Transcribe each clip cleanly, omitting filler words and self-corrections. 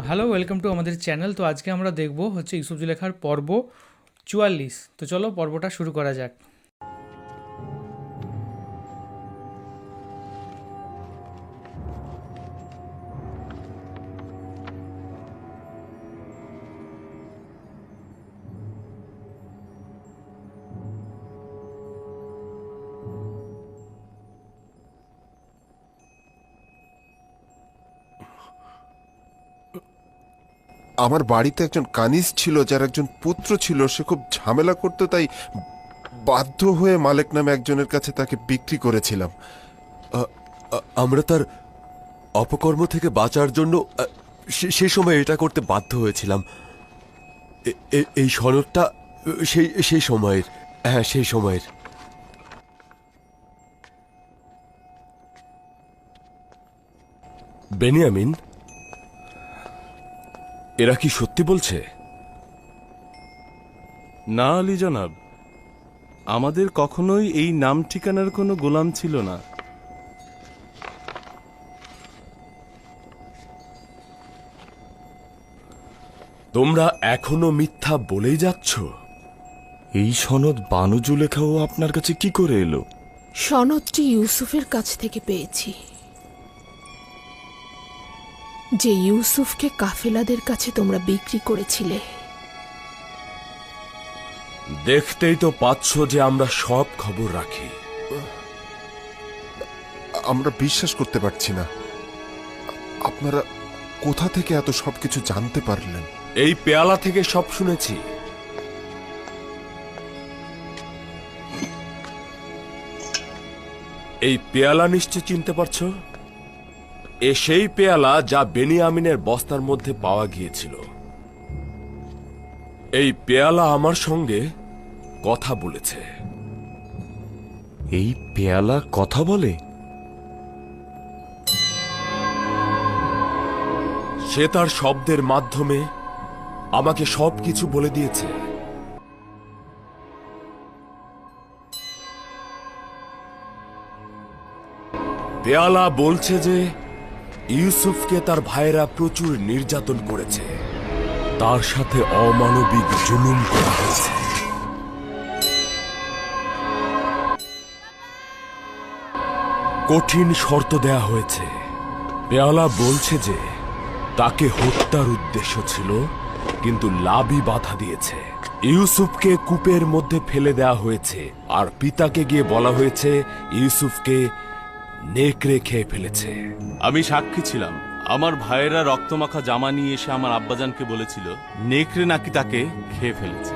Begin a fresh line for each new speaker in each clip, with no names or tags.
Hello, welcome to আমাদের channel. তো আজকে আমরা দেখব হচ্ছে ইউসুফ জুলেখার পর্ব 44। তো চলো পর্বটা শুরু করা যাক।
আমার বাড়িতে একজন কানিজ ছিল, যার একজন পুত্র ছিল। সে খুব ঝামেলা করতো, তাই বাধ্য হয়ে মালেক নামে একজনের কাছে তাকে বিক্রি করেছিলাম।
আমরা তার অপকর্ম থেকে বাঁচার জন্য সেই সময় এটা করতে বাধ্য হয়েছিলাম। এই সনদটা সেই সেই সময়ের, হ্যাঁ সেই সময়ের। বেনিয়ামিন, এরা কি সত্যি বলছে?
না আলী জনাব, আমাদের কখনোই এই নাম ঠিকানার কোনো গোলাম ছিল না।
তোমরা এখনো মিথ্যা বলেই যাচ্ছ।
এই সনদ বানু জুলেখাও আপনার কাছে কি করে এলো?
সনদটি ইউসুফের কাছ থেকে পেয়েছি, যে ইউসুফকে কাফেলাদের কাছে তোমরা বিক্রি করেছিলে।
দেখতেই তো পাচ্ছ যে আমরা সব খবর রাখি।
আমরা বিশ্বাস করতে পারছি না। আপনারা কোথা থেকে এত সবকিছু জানতে পারলেন?
এই পেয়ালা থেকে সব শুনেছি। এই পেয়ালা নিশ্চয় চিনতে পারছো? সেই পেয়ালা যা বেনিয়ামিনের বস্তার মধ্যে পাওয়া গিয়েছিল। এই পেয়ালা আমার সঙ্গে কথা বলেছে।
এই পেয়ালা কথা বলে?
সে তার শব্দের মাধ্যমে আমাকে সবকিছু বলে দিয়েছে। পেয়ালা বলছে যে ইউসুফকে তার ভাইয়েরা প্রচুর নির্যাতন করেছে, তার সাথে অমানবিক জুলুম করা হয়েছে। কঠিন শর্ত দেয়া হয়েছে। পেয়ালা বলছে যে তাকে হত্যার উদ্দেশ্য ছিল, কিন্তু লাবি বাধা দিয়েছে। ইউসুফকে কূপের মধ্যে ফেলে দেয়া হয়েছে, আর পিতাকে গিয়ে বলা হয়েছে ইউসুফকে নেকড়ে খেয়ে ফেলেছে।
আমি সাক্ষী ছিলাম। আমার ভাইয়েরা রক্তমাখা জামা নিয়ে এসে আমার আব্বাজানকে বলেছিল নেকড়ে নাকি তাকে খেয়ে ফেলেছে।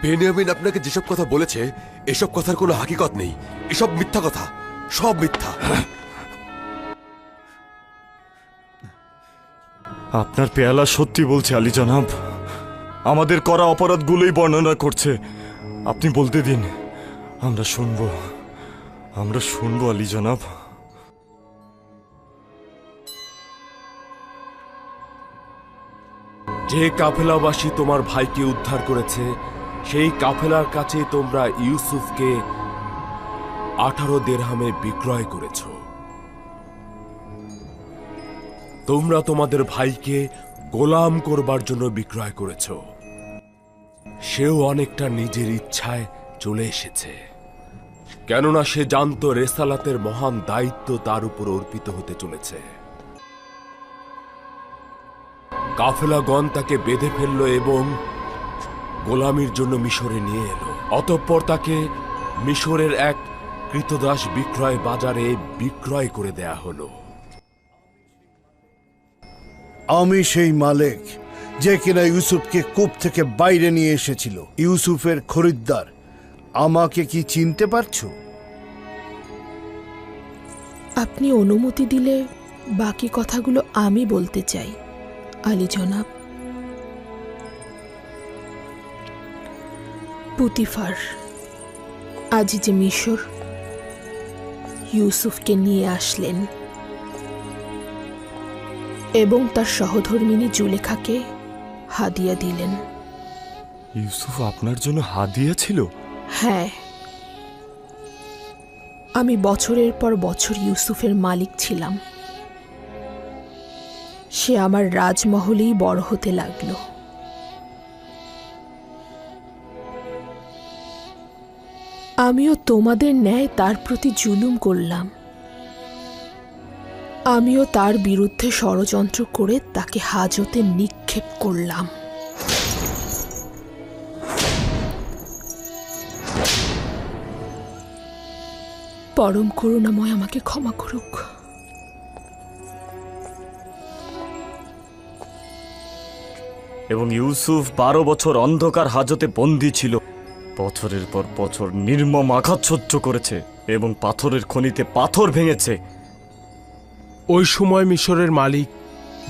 বেনিয়ামিন আপনাকে যেসব কথা বলেছে, এসব কথার কোনো হাকিকত নেই। এসব মিথ্যা কথা, সব মিথ্যা।
আপনার পেয়ালা সত্যি বলছে আলী জনাব। আমাদের করা অপরাধগুলোই বর্ণনা করছে। আপনি বলতে দিন, আমরা শুনবো, আমরা শুনবো আলী জনাব।
যে কাফেলাবাসী তোমার ভাইকে উদ্ধার করেছে, সেই কাফেলার কাছে তোমরা ইউসুফকে 18 দিরহামে বিক্রয় করেছ। তোমরা তোমাদের ভাইকে গোলাম করবার জন্য বিক্রয় করেছ। সেও অনেকটা নিজের ইচ্ছায় চলে এসেছে, কেননা সে জানত রেসালাতের মহান দায়িত্ব তার উপর অর্পিত হতে চলেছে। কাফেলাগণ তাকে বেঁধে ফেলল এবং গোলামির জন্য মিশরে নিয়ে এলো। অতঃপর তাকে মিশরের এক কৃতদাস বিক্রয় বাজারে বিক্রয় করে দেয়া হলো।
আমি সেই মালেক যে কিনা ইউসুফকে কূপ থেকে বাইরে নিয়ে এসেছিল, ইউসুফের খরিদ্দার। আমাকে কি চিনতে পারছো?
আপনি অনুমতি দিলে বাকি কথাগুলো আমি বলতে চাই আলী জনাব। পুতিফার আজ যে মিশর ইউসুফকে নিয়ে আসলেন এবং তার সহধর্মিনী জুলেখাকে হাদিয়া দিলেন।
ইউসুফ আপনার জন্য হাদিয়া ছিল?
হ্যাঁ, আমি বছরের পর বছর ইউসুফের মালিক ছিলাম। সে আমার রাজমহলেই বড় হতে লাগলো। আমিও তোমাদের ন্যায় তার প্রতি জুলুম করলাম। আমিও তার বিরুদ্ধে ষড়যন্ত্র করে তাকে হাজতে নিক্ষেপ করলাম। পরম করুণাময় আমাকে ক্ষমা করুক।
এবং ইউসুফ 12 বছর অন্ধকার হাজতে বন্দী ছিল, বছরের পর বছর নির্মম আঘাত সহ্য করেছে এবং পাথরের খনিতে পাথর ভেঙেছে।
ওই সময় মিশরের মালিক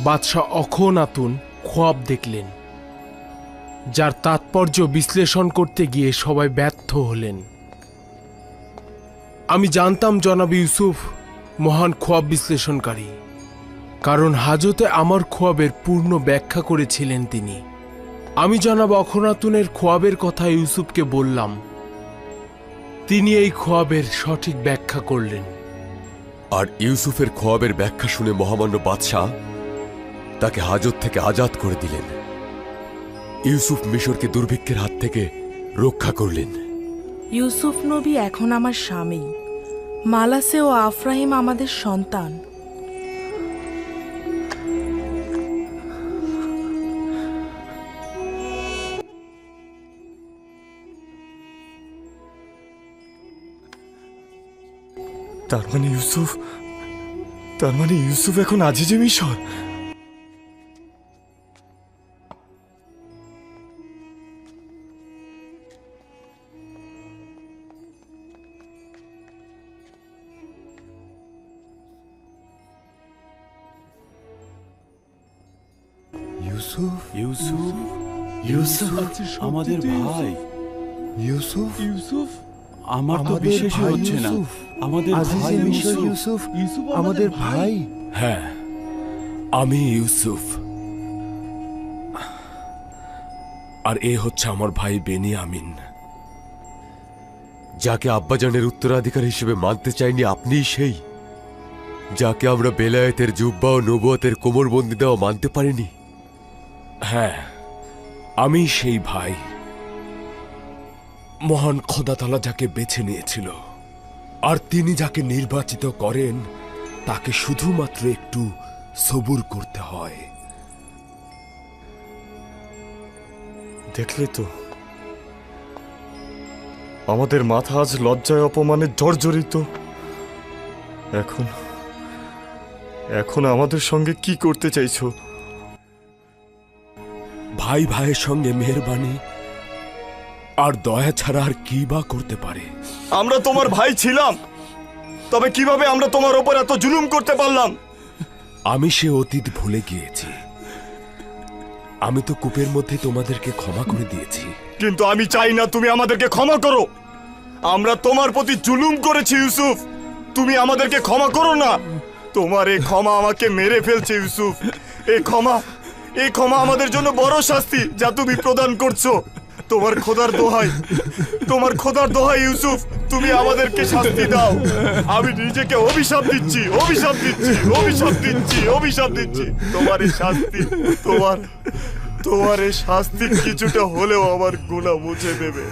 বাদশাহ অখনাতুন খোয়াব দেখলেন, যার তাৎপর্য বিশ্লেষণ করতে গিয়ে সবাই ব্যর্থ হলেন। আমি জানতাম জনাব ইউসুফ মহান খোয়াব বিশ্লেষণকারী, কারণ হাজতে আমার খোয়াবের পূর্ণ ব্যাখ্যা করেছিলেন তিনি। আমি জনাব অখনাতুনের খোয়াবের কথা ইউসুফকে বললাম। তিনি এই খোয়াবের সঠিক ব্যাখ্যা করলেন।
আর ইউসুফের খোয়াবের ব্যাখ্যা শুনে মহামান্য বাদশাহ তাকে হাজত থেকে আজাদ করে দিলেন। ইউসুফ মিশরকে দুর্ভিক্ষের হাত থেকে রক্ষা করলেন।
ইউসুফ নবী এখন আমার স্বামী, মালাসে ও আফরাহিম আমাদের সন্তান।
তার মানে ইউসুফ এখন আজিজে মিশর।
ইউসুফ ইউসুফ ইউসুফ আমাদের ভাই।
ইউসুফ
ইউসুফ আমার তো বিশ্বাসই হচ্ছে না। আমাদের ভাই
ইউসুফ আমাদের ভাই।
হ্যাঁ, আমি ইউসুফ, আর এ হচ্ছে আমার ভাই বেনিয়ামিন।
যাকে আব্বাজানের উত্তরাধিকার হিসেবে মানতে চাইনি আপনিই সেই, যাকে আমরা বেলায়েতের জুব্বা ও নবুয়তের কোমরবন্দি দেওয়া মানতে পারিনি।
হ্যাঁ, আমি সেই ভাই। মহান খোদাতাআলা যাকে বেছে নিয়েছিল, আর তিনি যাকে নির্বাচিত করেন তাকে শুধুমাত্র একটু সবুর করতে হয়।
দেখলে তো, আমাদের মাথা আজ লজ্জায় অপমানে জর্জরিত। এখন আমাদের সঙ্গে কি করতে চাইছো?
ভাই ভাইয়ের সঙ্গে মেহেরবানি আর দয়া ছাড়া আর কি বা করতে পারে?
আমরা তোমার ভাই ছিলাম, তবে কিভাবে আমরা তোমার ওপর এত জুলুম করতে পারলাম?
আমি সে অতীত ভুলে গিয়েছি। আমি তো কূপের মধ্যে তোমাদেরকে ক্ষমা করে দিয়েছি।
কিন্তু আমি চাই না তুমি আমাদেরকে ক্ষমা করো। আমরা তোমার প্রতি জুলুম করেছি ইউসুফ, তুমি আমাদেরকে ক্ষমা করো না। তোমার এই ক্ষমা আমাকে মেরে ফেলছে ইউসুফ। এই ক্ষমা আমাদের জন্য বড় শাস্তি যা তুমি প্রদান করছো। তোমার খোদার দোহাই ইউসুফ, তুমি আমাদেরকে শাস্তি দাও। আমি নিজেকে অভিশাপ দিচ্ছি। তোমার এই শাস্তি কিছুটা হলেও আমার গুনাহ মুছে দেবে।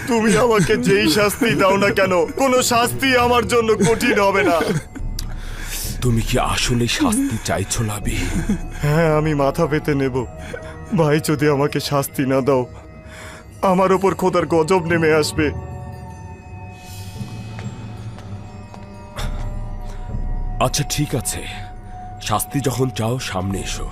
তুমি আমাকে যেই শাস্তি দাও না কেন, কোনো শাস্তি আমার জন্য কঠিন হবে না।
তুমি কি আসলে শাস্তি চাইছো লাবি?
হ্যাঁ, আমি মাথা পেতে নেব। ভাই, যদি আমাকে শাস্তি না দাও, আমার ওপর খোদার গজব নেমে আসবে।
আচ্ছা ঠিক আছে, শাস্তি যখন চাও সামনে এসো।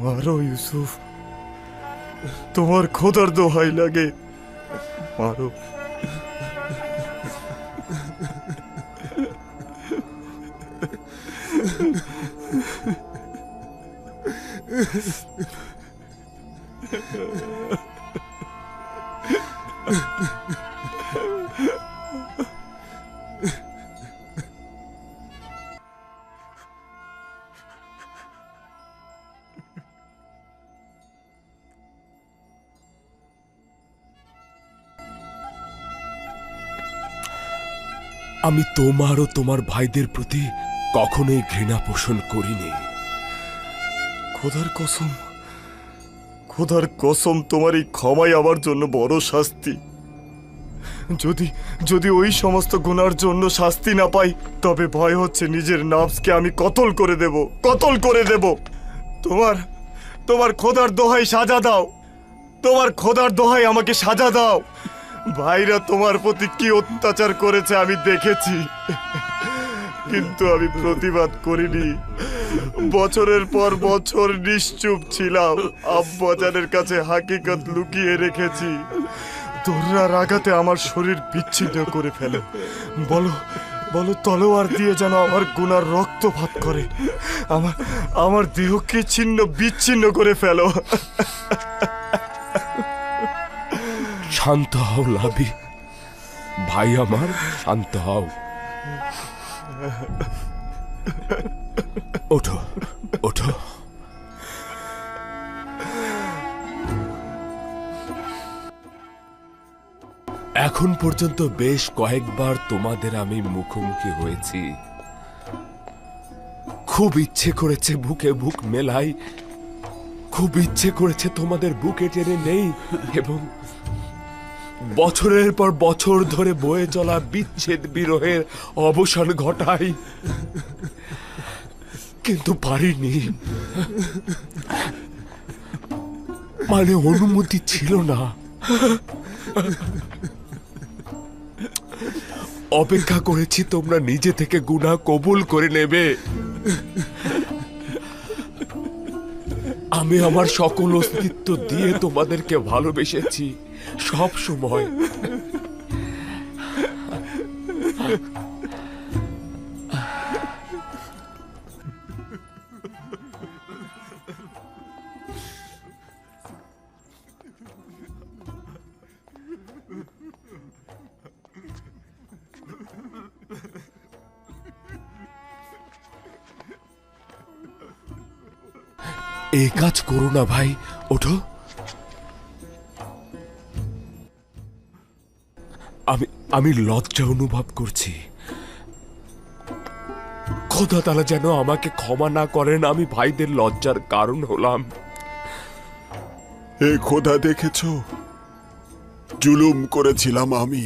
মারো ইউসুফ, তোমার খোদার দোহাই লাগে, মারো।
আমি তোমার ও তোমার ভাইদের প্রতি কখনোই ঘৃণা পোষণ করিনি।
খোদার কসম, খোদার কসম, তোমার এই ক্ষমাই আমার জন্য বড় শাস্তি। যদি যদি ওই সমস্ত গুনার জন্য শাস্তি না পাই, তবে ভয় হচ্ছে নিজের নাফসকে আমি কতল করে দেব, কতল করে দেব। তোমার তোমার খোদার দোহাই সাজা দাও, তোমার খোদার দোহাই আমাকে সাজা দাও। ভাইরা তোমার প্রতি কি অত্যাচার করেছে আমি দেখেছি, কিন্তু আমি প্রতিবাদ করিনি। বছরের পর বছর নিশ্চুপ ছিলাম, আব্বাজানের কাছে হাকিকত লুকিয়ে রেখেছি। দোররার আঘাতে আমার শরীর বিচ্ছিন্ন করে ফেলে। বলো বলো, তলোয়ার দিয়ে যেন আমার গুনার রক্তপাত করে, আমার দেহকে ছিন্ন বিচ্ছিন্ন করে ফেলো।
শান্ত হও লাবি, ভাই আমার, শান্ত হও। ওঠো ওঠো। এখন পর্যন্ত বেশ কয়েকবার তোমাদের আমি মুখোমুখি হয়েছি। খুব ইচ্ছে করেছে বুকে বুক মেলাই, খুব ইচ্ছে করেছে তোমাদের বুকে টেনে নেই এবং বছরের পর বছর ধরে বয়ে চলা বিচ্ছেদ বিরহের অবসান ঘটাই, কিন্তু পারিনি। মানে অনুমতি ছিল না। অপেক্ষা করেছি তোমরা নিজে থেকে গুনাহ কবুল করে নেবে। আমি আমার সকল অস্তিত্ব দিয়ে তোমাদেরকে ভালোবেসেছি সব সময়। এই কাজ করো না ভাই, ওঠো। আমি লজ্জা অনুভব করছি। খোদা তাআলা যেন আমাকে ক্ষমা না করেন, আমি ভাইদের লজ্জার কারণ হলাম।
এ খোদা, দেখেছ, জুলুম করেছিলাম আমি,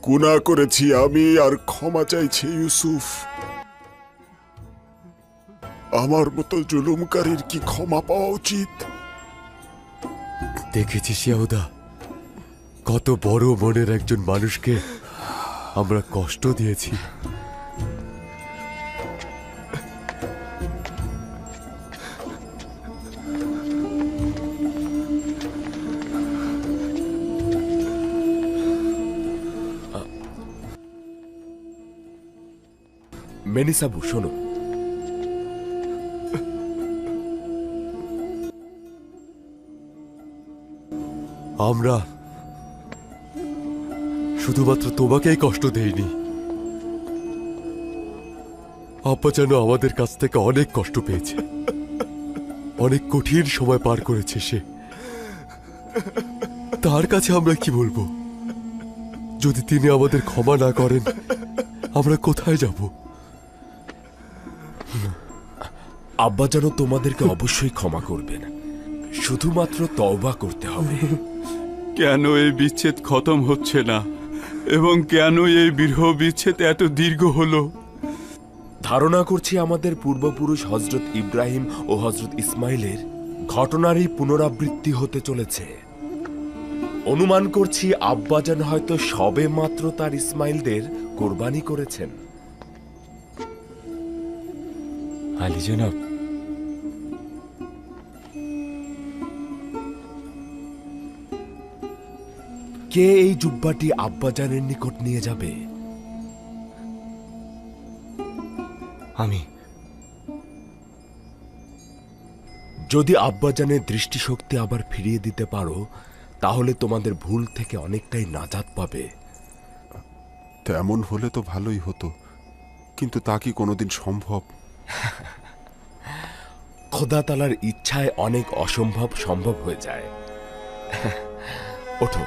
গুনাহ করেছি আমি, আর ক্ষমা চাইছে ইউসুফ। আমার মতো জুলুমকারীর কি ক্ষমা পাওয়া উচিত?
দেখেছিস ইয়াহুদা, কত বড় মনের একজন মানুষকে আমরা কষ্ট দিয়েছি।
মেনিসাবু, শোনো,
আমরা শুধুমাত্র তোমাকেই কষ্ট দেইনি, আব্বা যেন আমাদের কাছ থেকে অনেক কষ্ট পেয়েছে, অনেক কঠিন সময় পার করেছে সে। তার কাছে আমরা কি বলবো? যদি তিনি আমাদের ক্ষমা না করেন, আমরা কোথায় যাব?
আব্বা যেন তোমাদেরকে অবশ্যই ক্ষমা করবেন, শুধুমাত্র তওবা করতে হবে।
কেন এই বিচ্ছেদ খতম হচ্ছে না এবং কেন এই বিরহ বিচ্ছেদ এত দীর্ঘ হলো?
ধারণা করছি আমাদের পূর্বপুরুষ হযরত ইব্রাহিম ও হযরত ইসমাইলের ঘটনারই পুনরাবৃত্তি হতে চলেছে। অনুমান করছি আব্বাজান হয়তো সবে মাত্র তার ইসমাইলদের কোরবানি করেছেন।
আলী জনাব,
কে এই জুব্বাটি আব্বাজানের নিকট নিয়ে যাবে?
আমি।
যদি আব্বাজানের দৃষ্টিশক্তি আবার ফিরিয়ে দিতে পারো, তাহলে তোমাদের ভুল থেকে অনেকটাই নাজাত পাবে।
তেমন হলে তো ভালোই হতো, কিন্তু তা কি কোনোদিন সম্ভব?
খোদা তাআলার ইচ্ছায় অনেক অসম্ভব সম্ভব হয়ে যায়। ওঠো।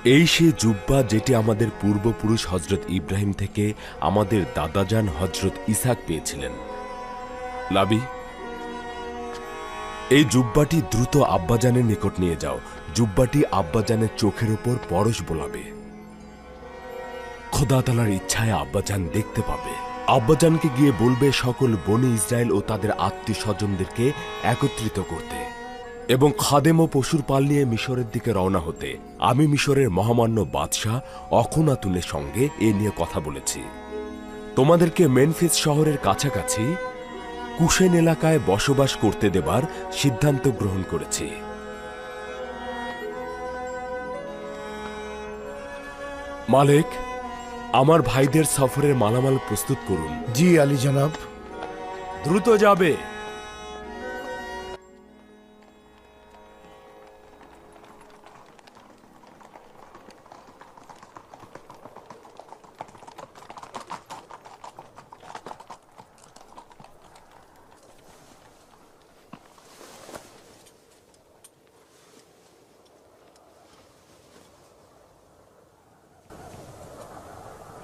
এই সে জুব্বা যেটি আমাদের পূর্বপুরুষ হজরত ইব্রাহিম থেকে আমাদের দাদাজান হজরত ইসাক পেয়েছিলেন। লাবি, এই জুব্বাটি দ্রুত আব্বাজানের নিকট নিয়ে যাও। জুব্বাটি আব্বাজানের চোখের উপর পরশ বোলাবে। খোদা তাআলার ইচ্ছায় আব্বাজান দেখতে পাবে। আব্বাজানকে গিয়ে বলবে সকল বনি ইসরায়েল ও তাদের আত্মীয় স্বজনদেরকে একত্রিত করতে এবং খাদেম ও পশুর পাল নিয়ে মিশরের দিকে রওনা হতে। আমি মিশরের মহামান্য বাদশাহ অখনাতুনের সঙ্গে এ নিয়ে কথা বলেছি। তোমাদেরকে মেনফিস শহরের কাছাকাছি কুশেন এলাকায় বসবাস করতে দেবার সিদ্ধান্ত গ্রহণ করেছি। মালিক, আমার ভাইদের সফরের মালামাল প্রস্তুত করুন।
জি আলী জনাব।
দ্রুত যাবে।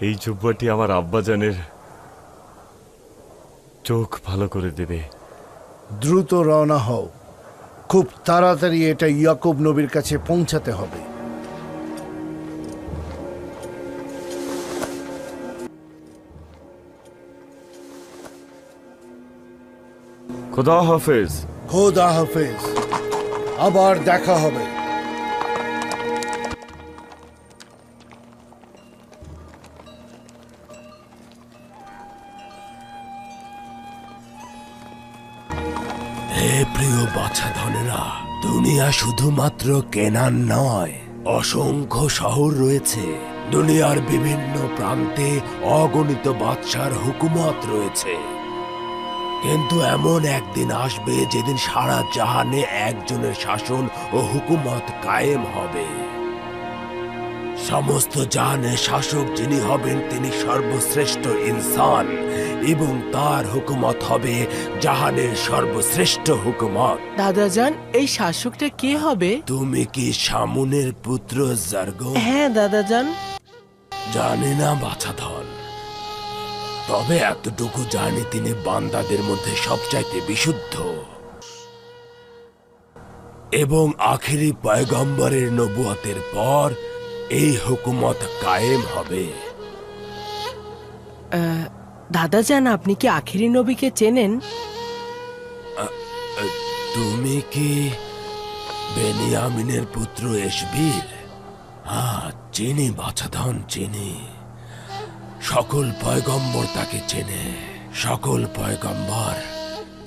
এই জুব্বাটি আমার আব্বাজানের চোখ ভালো করে দেবে।
দ্রুত রওনা হও, খুব তাড়াতাড়ি এটা ইয়াকুব নবীর কাছে পৌঁছাতে হবে।
খোদা হাফেজ।
খোদা হাফেজ, আবার দেখা হবে।
হে প্রিয় বাছাধনেরা, দুনিয়া শুধুমাত্র কেনান নয়, অসংখ্য শহর রয়েছে। দুনিয়ার বিভিন্ন প্রান্তে অগণিত বাদশার হুকুমত রয়েছে। কিন্তু এমন একদিন আসবে যেদিন সারা জাহানে একজনের শাসন ও হুকুমত কায়েম হবে। সমস্ত জাহানের শাসক যিনি হবেন তিনি সর্বশ্রেষ্ঠ ইনসান এবং তার হুকুমত হবে জাহানের সর্বশ্রেষ্ঠ হুকুমত।
দাদাজান, এই শাসকটা কে হবে?
তুমি কি শামুনের পুত্র জার্গো?
হ্যাঁ দাদাজান।
জানি না বাছাধন, তবে এতটুকু জানি তিনি বান্দাদের মধ্যে সবচাইতে বিশুদ্ধ এবং আখেরি পয়গম্বরের নবুয়তের পর এই হুকুমত কায়েম হবে।
দাদাজান, আপনি কি আখেরি নবীকে চেনেন?
তুমি কি বেনিয়ামিনের পুত্র এশবির? হ্যাঁ, চিনি বাছাধন, চিনি। সকল পয়গম্বর তাকে চেনে। সকল পয়গম্বর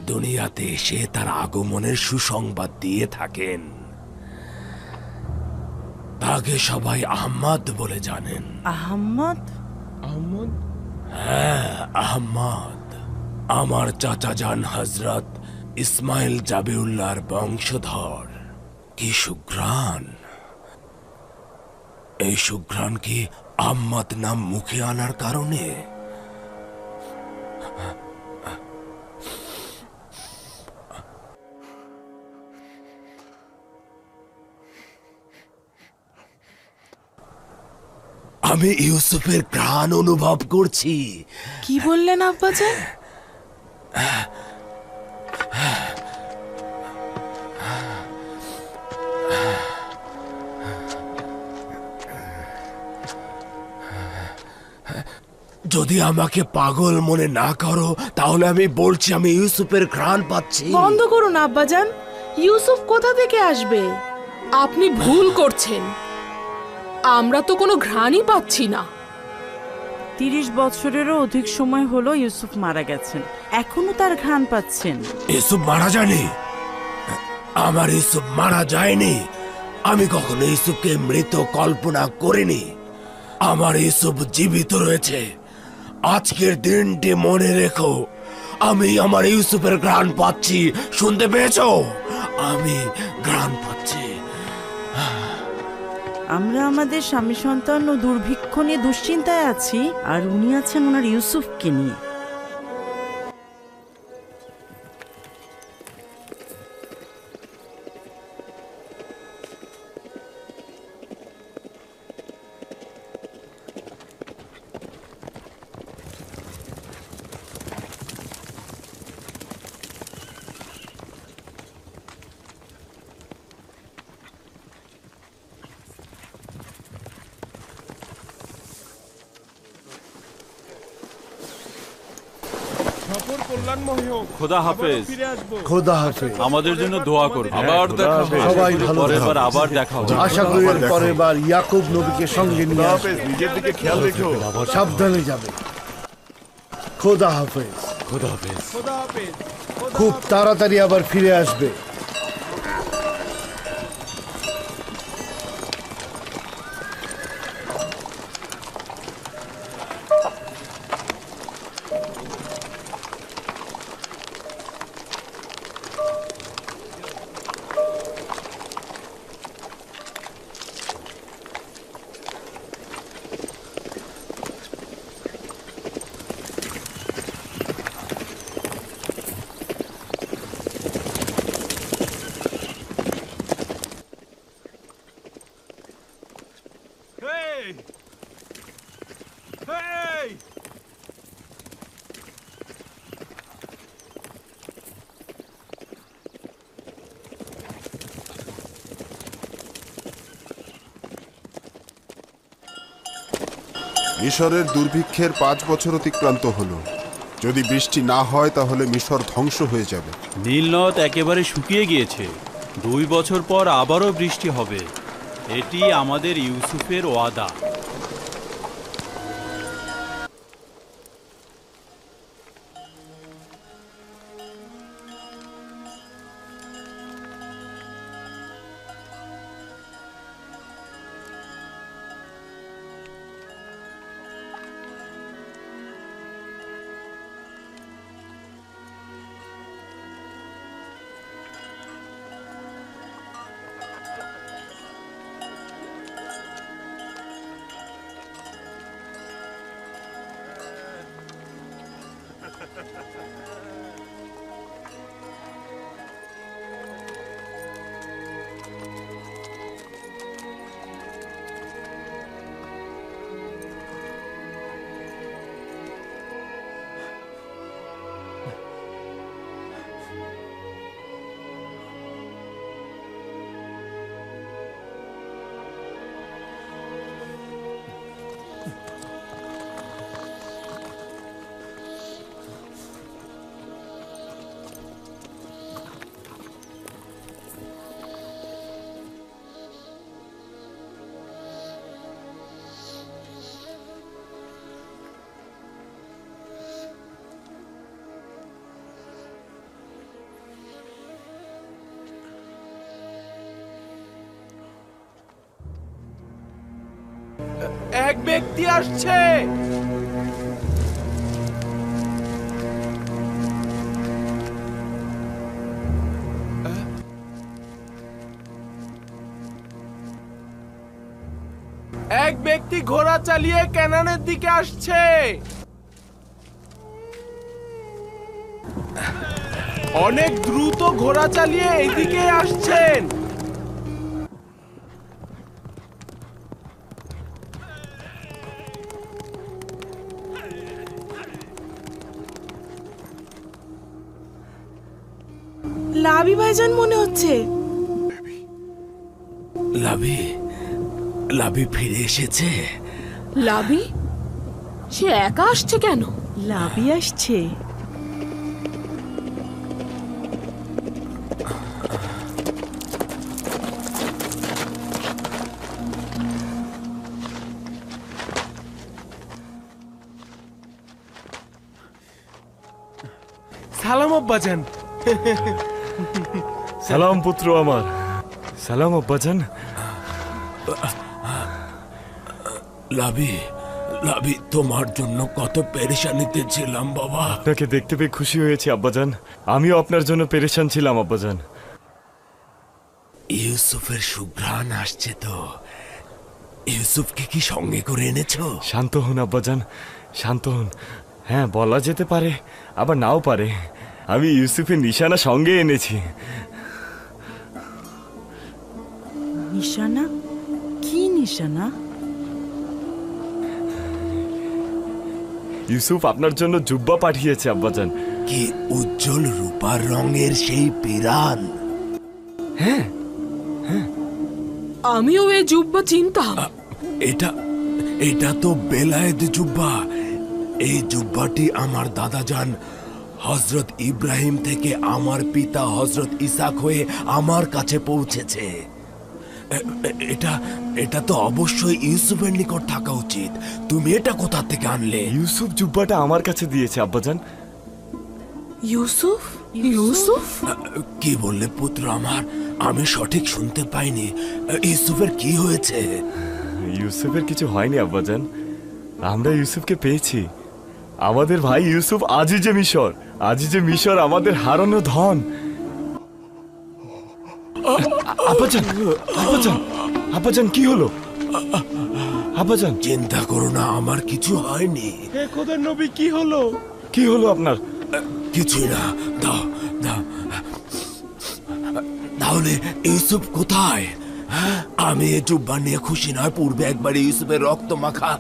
দুনিয়াতে এসে তার আগমনের সুসংবাদ দিয়ে থাকেন। তাকে সবাই আহমদ বলে জানেন।
আহম্মদ?
আহমদ?
হ্যাঁ, আহমদ। আমার চাচা জান হজরত ইসমাইল জাবিউল্লাহর বংশধর। কি সুঘ্রাণ! এই সুঘ্রাণ কি আহমদ নাম মুখে আনার কারণে? আমি ইউসুফের প্রাণ অনুভব করছি।
কি বললেন আব্বাজান?
যদি আমাকে পাগল মনে না করো তাহলে আমি বলছি আমি ইউসুফের ঘ্রাণ পাচ্ছি।
বন্ধ করুন আব্বাজান, ইউসুফ কোথা থেকে আসবে?
আপনি ভুল করছেন, আমরা তো কোনো ঘ্রাণই পাচ্ছি না।
30 বছরেরও অধিক সময় হলো ইউসুফ মারা গেছেন, এখনো তার ঘ্রাণ পাচ্ছেন।
ইউসুফ মারা যায়নি। আমার ইউসুফ মারা যায়নি। আমি কখনো ইউসুফকে মৃত কল্পনা করিনি। আমার ইউসুফ জীবিত রয়েছে। আজকের দিনটি মনে রেখো, আমি আমার ইউসুফের ঘ্রাণ পাচ্ছি। শুনতে পেয়েছো? আমি ঘ্রাণ পাচ্ছি।
আমরা আমাদের স্বামী সন্তান ও দুর্ভিক্ষ নিয়ে দুশ্চিন্তায় আছি, আর উনি আছেন ওনার ইউসুফকে নিয়ে।
সফর কল্যাণময় হোক।
খোদা হাফেজ।
ফিরে আসবো।
খোদা হাফেজ।
আমাদের জন্য দোয়া করবে। আবার দেখা হবে।
সবাই ভালো
পরের বার
থাকো।
আবার দেখা হবে।
আশা করি এর পরের বার ইয়াকুব নবীকে সঙ্গে নিয়ে আসবে।
নিজের দিকে খেয়াল রেখো।
সাবধানে যাবে। খোদা হাফেজ।
খোদা হাফেজ।
খোদা হাফেজ।
খুব তাড়াতাড়ি আবার ফিরে আসবে।
মিশরের দুর্ভিক্ষের 5 বছর অতিক্রান্ত হলো। যদি বৃষ্টি না হয় তাহলে মিশর ধ্বংস হয়ে যাবে।
নীল নদ একেবারে শুকিয়ে গিয়েছে। 2 বছর পর আবারও বৃষ্টি হবে। এটি আমাদের ইউসুফের ওয়াদা।
এক ব্যক্তি আসছে। এক ব্যক্তি ঘোড়া চালিয়ে ক্যানানের দিকে আসছে। অনেক দ্রুত ঘোড়া চালিয়ে এইদিকে আসছেন।
লাবি ভাইজান মনে হচ্ছে।
লাবি ফিরে এসেছে।
লাবি? সে একা আসছে কেন?
লাবি আসছে।
সালাম আব্বাজান।
সালাম পুত্র আমার। সালাম আব্বাজান।
লাবি তোমার জন্য কত পেরেশানিতে ছিলাম বাবা।
আপনাকে দেখতে পেয়ে খুশি হয়েছি আব্বাজান। আমিও আপনার জন্য পেরেশান ছিলাম আব্বাজান।
ইউসুফের সুঘ্রাণ আসছে তো। ইউসুফকে কি সঙ্গে করে এনেছো?
শান্ত হন আব্বাজান, শান্ত হন। হ্যাঁ, বলা যেতে পারে, আবার নাও পারে। আমি ইউসুফের নিশানা সঙ্গে এনেছি।
নিশানা? কি নিশানা?
ইউসুফ আপনার জন্য জুব্বা পাঠিয়েছে আব্বাজান।
কি উজ্জ্বল রূপার রঙের সেই পিরান।
হ্যাঁ,
আমিও এই জুব্বা চিনতাম।
এটা তো বেলায়েত জুব্বা। এই জুব্বাটি আমার দাদাজান হজরত ইব্রাহিম থেকে আমার পিতা হজরত ইসাক হয়ে আমার কাছে পৌঁছেছে। এটা এটা তো অবশ্যই ইউসুফের নিকট থাকা উচিত। তুমি এটা কোথা থেকে আনলে?
ইউসুফ জুব্বাটা আমার কাছে দিয়েছে আব্বাজান।
ইউসুফ? ইউসুফ?
কি বললে পুত্র আমার? আমি সঠিক শুনতে পাইনি। ইউসুফের কি হয়েছে?
ইউসুফের কিছু হয়নি আব্বাজান, আমরা ইউসুফকে পেয়েছি। আমাদের ভাই ইউসুফ আজিজে মিশর, আজিজে মিশর আমাদের হারানো ধন। আব্বাজান, আব্বাজান, আব্বাজান কি হলো? আব্বাজান
চিন্তা করো না, আমার কিছু হয়নি।
হে খোদার নবী, কি হলো?
কি হলো আপনার?
কিছুই না। দাও দাও। তাহলে ইউসুফ কোথায়? আমি এই জুব্বা নিয়ে খুশি নয়। পূর্বে একবার ইউসুফের রক্ত মাখা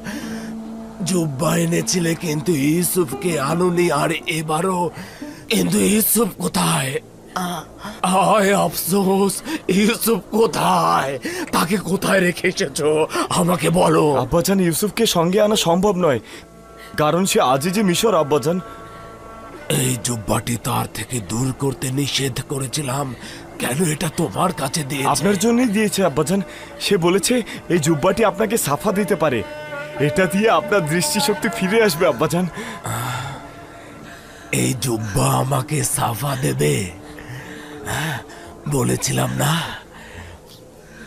জুব্বা এনেছিলে, কিন্তু ইউসুফকে আনুনি। আর এবারও। কিন্তু ইউসুফ কোথায়? হায় আফসোস, ইউসুফ কোথায়? তাকে কোথায় রেখে এসেছো আমাকে বলো।
আব্বাজান, ইউসুফকে সঙ্গে আনা সম্ভব নয়, কারণ সে আজিজে মিশর আব্বাজান।
এই জুব্বাটি তার থেকে দূর করতে নিষেধ করেছিলাম। কেন এটা তোমার কাছে দিয়েছে?
আপনার জন্যই দিয়েছে আব্বাজান। সে বলেছে এই জুব্বাটি আপনাকে সাফা দিতে পারে, এটা দিয়ে আপনার দৃষ্টিশক্তি ফিরে আসবে আব্বাজান।
এই জুব্বা আমাকে সাফা দেবে? বলেছিলাম না,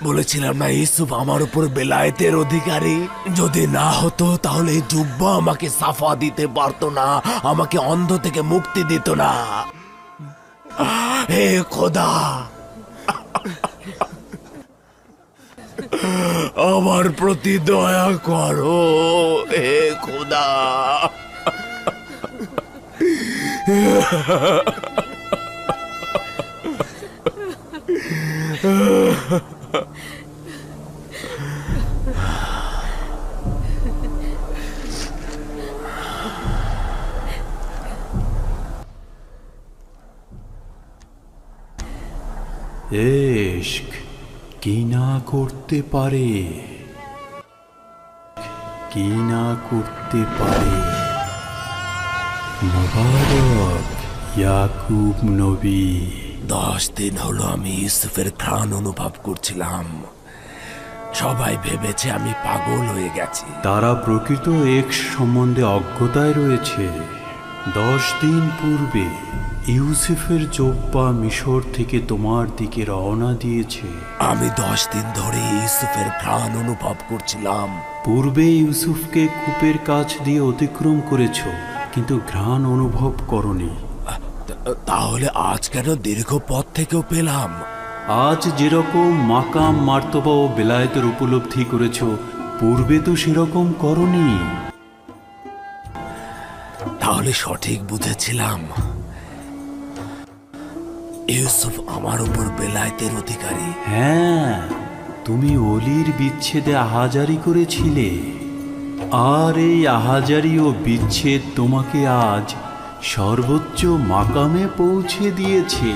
বলেছিলাম না ইউসুফ আমার উপর বেলায়েতের অধিকারী। যদি না হতো তাহলে এই জুব্বা আমাকে সাফা দিতে পারতো না, আমাকে অন্ধ থেকে মুক্তি দিত না। হে খোদা, আমার প্রতি দয়া করো। হে খোদা।
ইশক কি না করতে পারে, কি না করতে পারে। মোবারক ইয়াকুব নবী।
10 দিন হলো আমি ইউসুফের ঘ্রাণ অনুভব করছিলাম। সবাই ভেবেছে আমি পাগল হয়ে গেছি।
তারা প্রকৃত এক্স সম্বন্ধে অজ্ঞতায় রয়েছে। 10 দিন পূর্বে ইউসুফের জোব্বা মিশর থেকে তোমার দিকে রওনা দিয়েছে।
আমি 10 দিন ধরে ইউসুফের ঘ্রাণ অনুভব করছিলাম।
পূর্বে ইউসুফকে কূপের কাছ দিয়ে অতিক্রম করেছ, কিন্তু ঘ্রাণ অনুভব করনি।
তাহলে আজ কেন দীর্ঘ পথ থেকেও পেলাম?
আজ যেরকম মাকাম মার্তবা ও বেলায়েতের উপলব্ধি করেছ, পূর্বে তো সেরকম করনি।
তাহলে সঠিক বুঝেছিলাম, ইউসুফ আমার উপর বেলায়েতের অধিকারী।
হ্যাঁ, তুমি অলির বিচ্ছেদে আহাজারি করেছিলে, আর এই আহাজারি ও বিচ্ছেদ তোমাকে আজ সর্বোচ্চ মাকামে পৌঁছে দিয়েছে।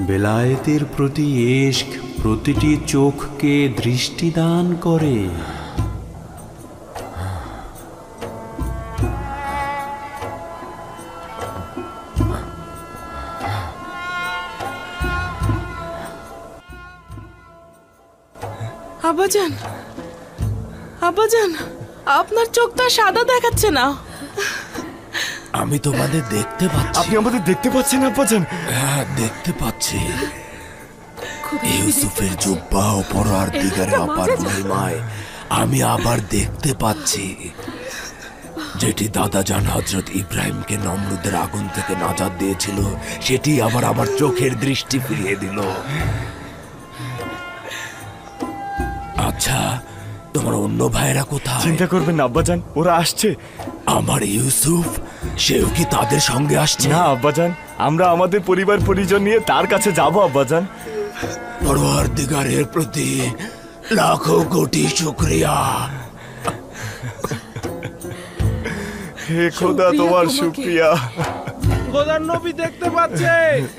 বেলায়েতের প্রতি ইশক প্রতিটি চোখকে দৃষ্টিদান করে।
আব্বাজান, আব্বাজান, আপনার চোখটা সাদা দেখাচ্ছে না।
আমি তোমাদের দেখতে পাচ্ছি।
আপনি আমাদের দেখতে পাচ্ছেন আব্বাজান?
হ্যাঁ, দেখতে পাচ্ছি। ইউসুফের জুব্বা ও পরওয়ারদিগারের অপার মহিমায় আমি আবার দেখতে পাচ্ছি, যেটি দাদাজান হযরত ইব্রাহিমকে নমরুদের আগুন থেকে নাজাত দিয়েছিল, সেটি আবার আমার চোখের দৃষ্টি ফিরিয়ে দিল। আচ্ছা, তোমার অন্য ভাইরা কোথায়?
চিন্তা করবেন না আব্বাজান, ওরা আসছে।
আমার ইউসুফ, সেও কি তাদের সঙ্গে আসছে?
না আব্বাজান, আমরা আমাদের পরিবার পরিজন নিয়ে তার কাছে যাব আব্বাজান।
পরওয়ারদিগারের প্রতি লাখো কোটি শুকরিয়া।
হে খোদা, তোমার শুকরিয়া।
খোদার নবী দেখতে পাচ্ছে,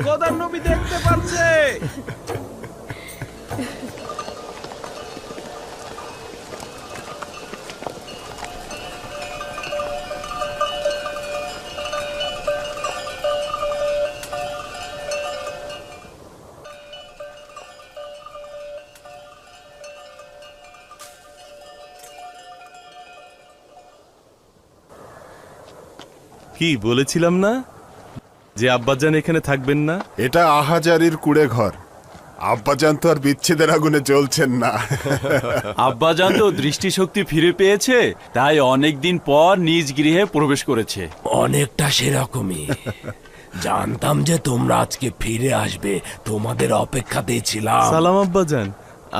খোদার নবী দেখতে পাচ্ছে।
কি বলেছিলাম না যে আব্বাজান এখানে থাকবেন না?
এটা আহাজারির কুড়ে ঘর। আব্বাজান তো আর বিচ্ছেদের আগুনে জ্বলছেন না।
আব্বাজান তো দৃষ্টিশক্তি ফিরে পেয়েছে, তাই অনেকদিন পর নিজ গৃহে প্রবেশ করেছে।
অনেকটা সেরকমই। জানতাম যে তোমরা আজকে ফিরে আসবে, তোমাদের অপেক্ষাতেই ছিলাম।
সালাম আব্বাজান,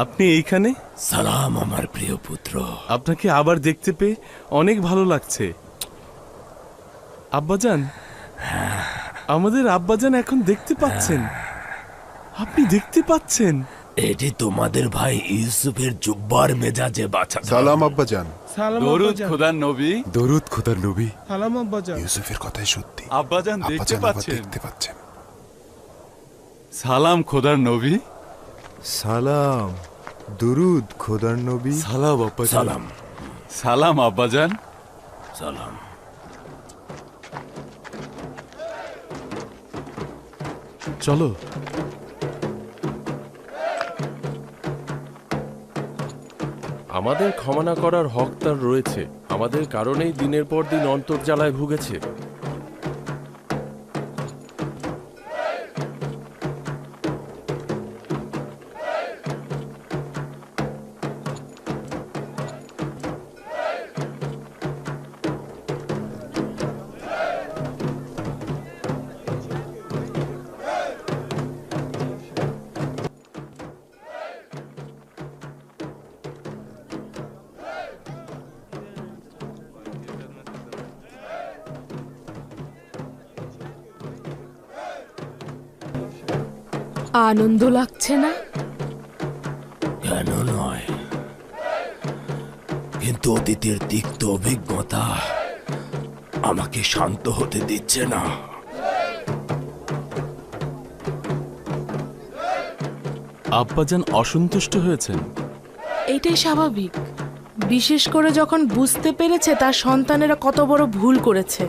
আপনি এইখানে?
সালাম আমার প্রিয় পুত্র।
আপনাকে আবার দেখতে পেয়ে অনেক ভালো লাগছে। আব্বাজান, আমাদের আব্বাজান এখন দেখতে পাচ্ছেন। আপনি দেখতে পাচ্ছেন?
এটি তোমাদের ভাই ইউসুফের জুব্বার মেজাজে বাঁচা।
সালাম আব্বাজান।
দরুদ খোদার নবী।
দরুদ খোদার নবী।
সালাম আব্বাজান।
ইউসুফের কথাই সত্যি।
আব্বাজান দেখতে পাচ্ছেন।
পাচ্ছেন।
সালাম খোদার নবী।
সালাম, দুরুদ খোদার নবী।
সালাম আব্বাজান।
সালাম।
সালাম আব্বাজান।
সালাম।
চলো।
আমাদের ক্ষমা না করার হক তার রয়েছে। আমাদের কারণেই দিনের পর দিন অন্তর্জালায় ভুগেছে।
আনন্দ লাগছে না?
কেন নয়, কিন্তু অতীতের তিক্ত অভিজ্ঞতা আমাকে শান্ত হতে দিচ্ছে না।
আব্বাজান অসন্তুষ্ট হয়েছেন।
এইটাই স্বাভাবিক, বিশেষ করে যখন বুঝতে পেরেছে তার সন্তানেরা কত বড় ভুল করেছে।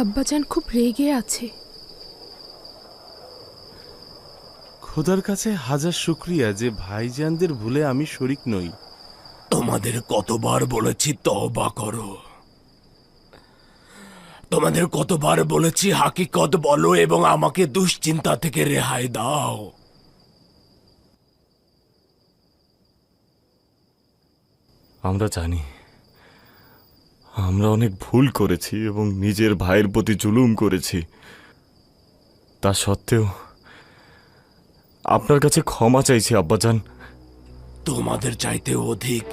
আব্বাজান খুব রেগে আছে।
খোদার কাছে হাজার শুকরিয়া যে ভাইজানদের ভুলে আমি শরিক নই।
তোমাদের কতবার বলেছি তওবা করো, তোমাদের কতবার বলেছি হাকিকত বলো এবং আমাকে দুশ্চিন্তা থেকে রেহাই দাও।
আমরা জানি আমরা অনেক ভুল করেছি এবং নিজের ভাইয়ের প্রতি জুলুম করেছি। তা সত্ত্বেও আপনার কাছে ক্ষমা চাইছি আব্বাজান।
তোমাদের চাইতে অধিক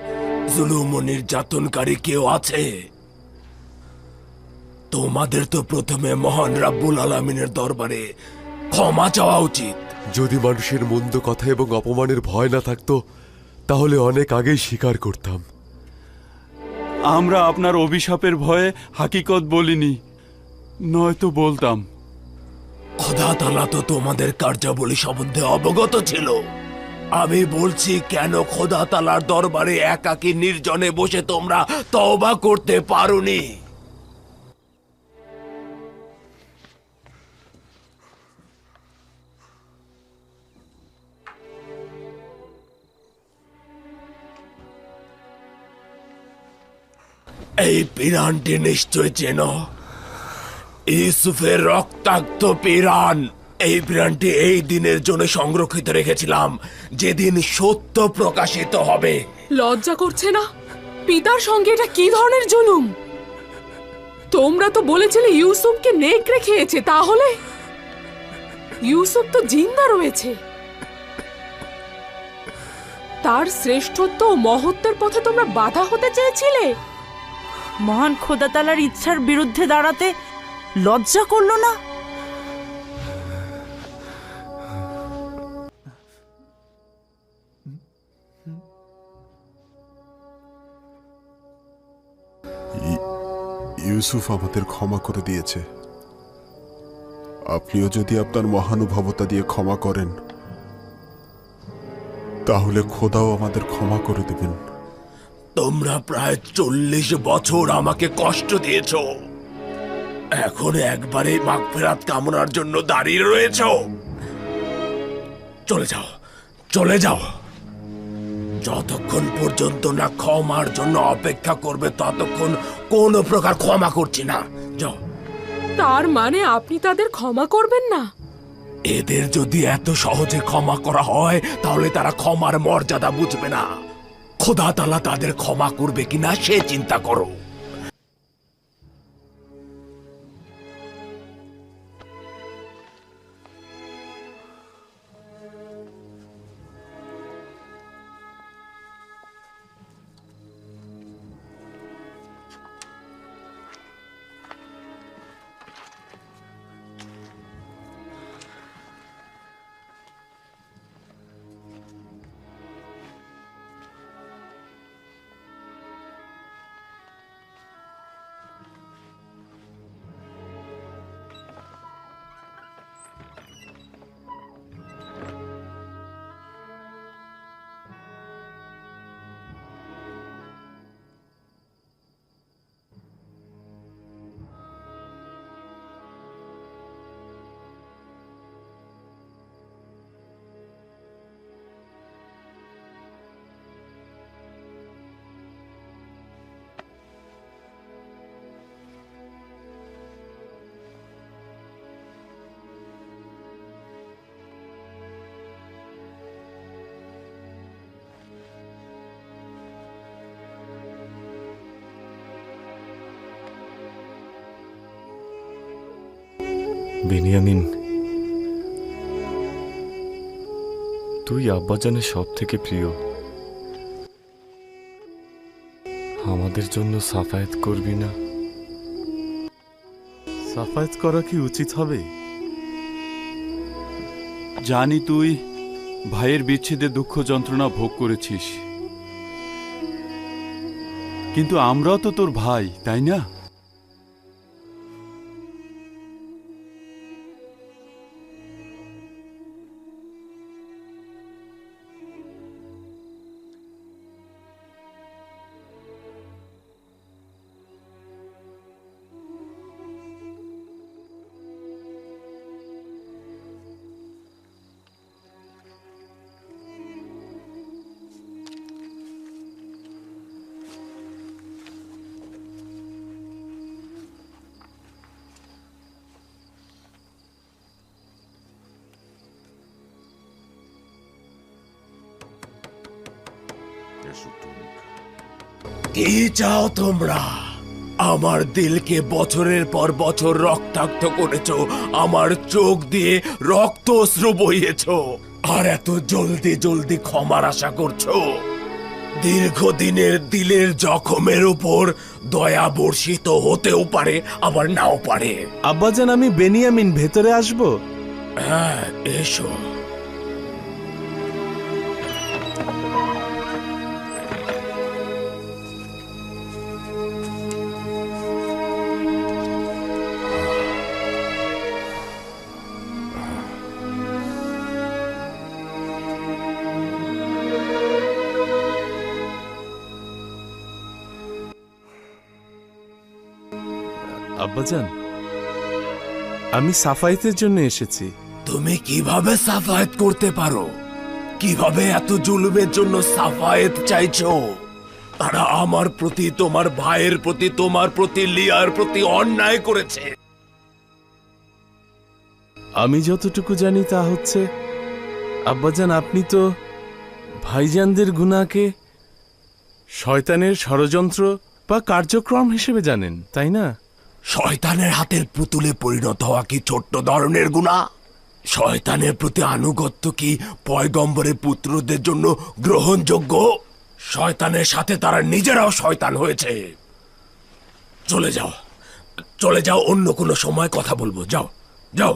জুলুম ও নির্যাতনকারী কেউ আছে? তোমাদের তো প্রথমে মহান রাব্বুল আলামিনের দরবারে ক্ষমা চাওয়া উচিত।
যদি মানুষের মন্দ কথা এবং অপমানের ভয় না থাকতো তাহলে অনেক আগেই স্বীকার করতাম।
আমরা আপনার অভিশাপের ভয়ে হাকিকত বলিনি, নয়তো বলতাম।
খোদা তাআলা তো তোমাদের কার্যাবলী সম্বন্ধে অবগত ছিল। আমি বলছি, কেন খোদা তাআলার দরবারে একাকী নির্জনে বসে তোমরা তওবা করতে পারোনি? এই পিরানটি নিশ্চয় চেনো, ইউসুফের রক্তাক্ত পিরান। এই পিরানটি এই দিনের জন্য সংরক্ষিত রেখেছিলাম, যেদিন সত্য প্রকাশিত হবে।
লজ্জা করছে না? পিতার সঙ্গে এটা কি ধরনের জুলুম? তোমরা তো বলেছিলে ইউসুফকে নেকড়ে খেয়েছে, তাহলে ইউসুফ তো জিন্দা রয়েছে। তার শ্রেষ্ঠত্ব ও মহত্বের পথে তোমরা বাধা হতে চেয়েছিলে।
মহান খোদা তাআলার ইচ্ছার বিরুদ্ধে দাঁড়াতে লজ্জা করলো না?
ইউসুফ আমাদের ক্ষমা করে দিয়েছে। আপনিও যদি আপনার মহানুভবতা দিয়ে ক্ষমা করেন, তাহলে খোদাও আমাদের ক্ষমা করে দেবেন।
তোমরা প্রায় 40 বছর আমাকে কষ্ট দিয়েছ, এখন একবারে মাগফিরাত কামনার জন্য দাঁড়িয়ে রয়েছ। চলে যাও, চলে যাও। যতক্ষণ পর্যন্ত না ক্ষমার জন্য অপেক্ষা করবে ততক্ষণ কোনো প্রকার ক্ষমা করছি না। যাও।
তার মানে আপনি তাদের ক্ষমা করবেন না?
এদের যদি এত সহজে ক্ষমা করা হয় তাহলে তারা ক্ষমার মর্যাদা বুঝবে না। খোদা তাআলা তাদের ক্ষমা করবে কিনা সে চিন্তা করো।
বেনিয়ামিন, তুই আব্বাজানের সব থেকে প্রিয়। আমাদের জন্য সাফায়াত করবি না?
সাফায়াত করা কি উচিত হবে?
জানি তুই ভাইয়ের বিচ্ছেদে দুঃখ যন্ত্রণা ভোগ করেছিস, কিন্তু আমরাও তো তোর ভাই, তাই না?
কি চাও তোমরা? আমার দিলকে বছরের পর বছর রক্তাক্ত করেছো, আমার চোখ দিয়ে রক্ত অশ্রু বইয়েছো, আর এত জলদি জলদি ক্ষমার আশা করছো? দীর্ঘদিনের দিলের জখমের উপর দয়া বর্ষিত হতেও পারে, আবার নাও পারে।
আব্বাজান, আমি বেনিয়ামিন, ভেতরে আসবো?
হ্যাঁ, এসো।
আব্বাজান, আমি সাফাইতের জন্য এসেছি।
তুমি কিভাবে সাফায়েত করতে পারো? কিভাবে এত জুলুমের জন্য সাফায়েত চাইছো? তারা আমার প্রতি, তোমার ভাইয়ের প্রতি, তোমার প্রতি, লিয়ার প্রতি অন্যায় করেছে।
আমি যতটুকু জানি তা হচ্ছে, আব্বাজান, আপনি তো ভাইজানদের গুনাহকে শয়তানের ষড়যন্ত্র বা কার্যক্রম হিসেবে জানেন, তাই না?
শয়তানের হাতের পুতুলে পরিণত হওয়া কি ছোট্ট ধরনের গুনাহ? শয়তানের প্রতি আনুগত্য কি পয়গম্বরের পুত্রদের জন্য গ্রহণযোগ্য? শয়তানের সাথে তারা নিজেরাও শয়তান হয়েছে। চলে যাও, চলে যাও, অন্য কোনো সময় কথা বলবো। যাও, যাও।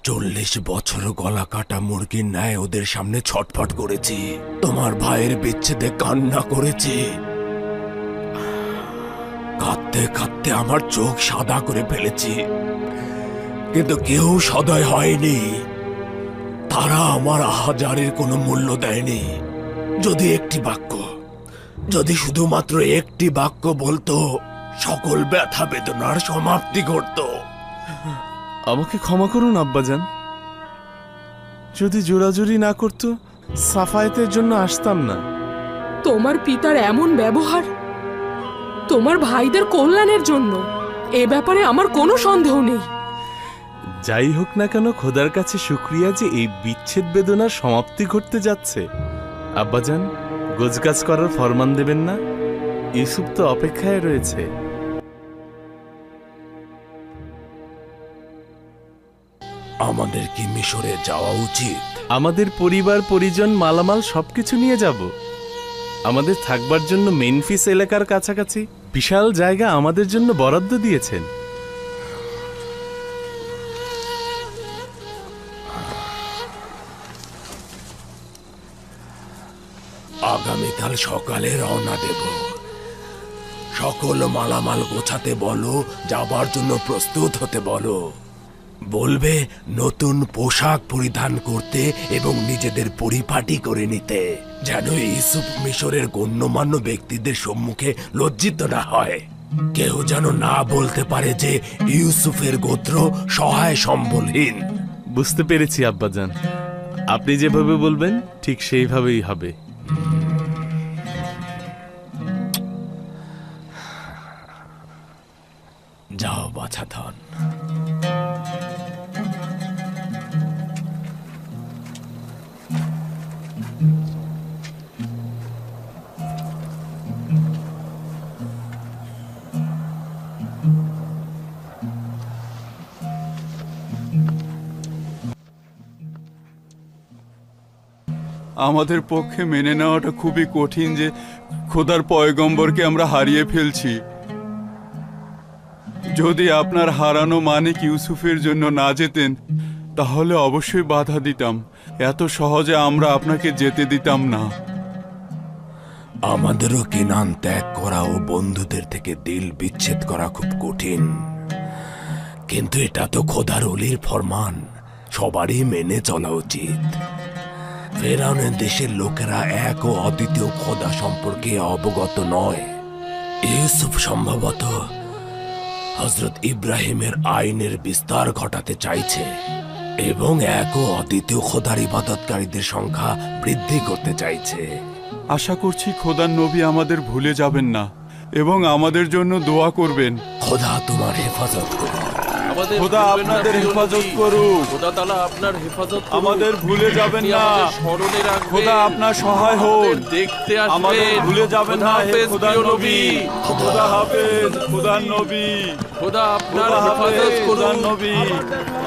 40 বছর গলা কাটা মুরগির ন্যায় ওদের সামনে ছটফট করেছি, তোমার ভাইয়ের বিচ্ছেদে কান্না করেছি। কাঁদতে কাঁদতে আমার চোখ সাদা করে ফেলেছি, কিন্তু কেউ সদয় হয়নি। তারা আমার আহাজারের কোনো মূল্য দেয়নি। যদি একটি বাক্য, যদি শুধুমাত্র একটি বাক্য বলতো, সকল ব্যথা বেদনার সমাপ্তি ঘটতো।
আমাকে ক্ষমা করুন আব্বাজান। যদি জোরাজুরি না করতো, সাফায়েতের জন্য আসতাম না।
তোমার পিতার এমন ব্যবহার তোমার ভাইদের কল্যাণের জন্য, এ ব্যাপারে আমার কোনো সন্দেহ নেই।
যাই হোক না কেন, খোদার কাছে শুক্রিয়া যে এই বিচ্ছেদ বেদনার সমাপ্তি ঘটতে যাচ্ছে। আব্বাজান, গোছগাছ করার ফরমান দেবেন না? ইউসুফ তো অপেক্ষায় রয়েছে।
আমাদের কি মিশরে যাওয়া উচিত?
আমাদের পরিবার পরিজন মালামাল সবকিছু নিয়ে যাব। আমাদের থাকবার জন্য মেনফিস এলাকার কাছাকাছি বিশাল জায়গা আমাদের জন্য বরাদ্দ দিয়েছেন।
আগামীকাল সকালে রওনা দেব। সকল মালামাল গোছাতে বলো, যাবার জন্য প্রস্তুত হতে বলো। বলবে নতুন পোশাক পরিধান করতে এবং নিজেদের পরিপাটি করে নিতে, যেন ইউসুফ মিশরের গণ্যমান্য ব্যক্তিদের সম্মুখে লজ্জিত না হয়। কেউ যেন না বলতে পারে যে ইউসুফের গোত্র সহায় সম্বলহীন।
বুঝতে পেরেছি আব্বাজান, আপনি যেভাবে বলবেন ঠিক সেইভাবেই হবে।
যাও বাছা ধন।
আমাদের পক্ষে মেনে নেওয়াটা খুবই কঠিন যে খোদার পয়গম্বরকে আমরা হারিয়ে ফেলছি। যদি আপনার হারানো মানিক ইউসুফের জন্য না যেতেন, তাহলে অবশ্যই বাধা দিতাম। এত সহজে আমরা আপনাকে যেতে দিতাম না।
আমাদেরও কেনান ত্যাগ করা ও বন্ধুদের থেকে দিল বিচ্ছেদ করা খুব কঠিন, কিন্তু এটা তো খোদার অলির ফরমান, সবারই মেনে চলা উচিত। ফেরাউনের দেশের লোকেরা এক ও অদ্বিতীয় খোদা সম্পর্কে অবগত নয়। ইউসুফ সম্ভবত হযরত ইব্রাহিমের আইনের বিস্তার ঘটাতে চাইছে এবং এক ও অদ্বিতীয় খোদার ইবাদতকারীদের সংখ্যা বৃদ্ধি করতে চাইছে।
আশা করছি খোদার নবী আমাদের ভুলে যাবেন না এবং আমাদের জন্য দোয়া করবেন।
খোদা তোমার হেফাজত করুন।
খোদা আপনাদের হেফাজত করুক।
খোদা তাআলা আপনার হেফাজত করুন।
আমাদের ভুলে যাবেন না।
স্মরণে রাখবেন।
খোদা আপনার সহায় হন।
দেখতে আসবেন।
আমাদের ভুলে যাবেন না হে খোদার নবী। খোদা হাফেজ খোদার নবী।
খোদা আপনার হেফাজত করুন।
খোদার নবী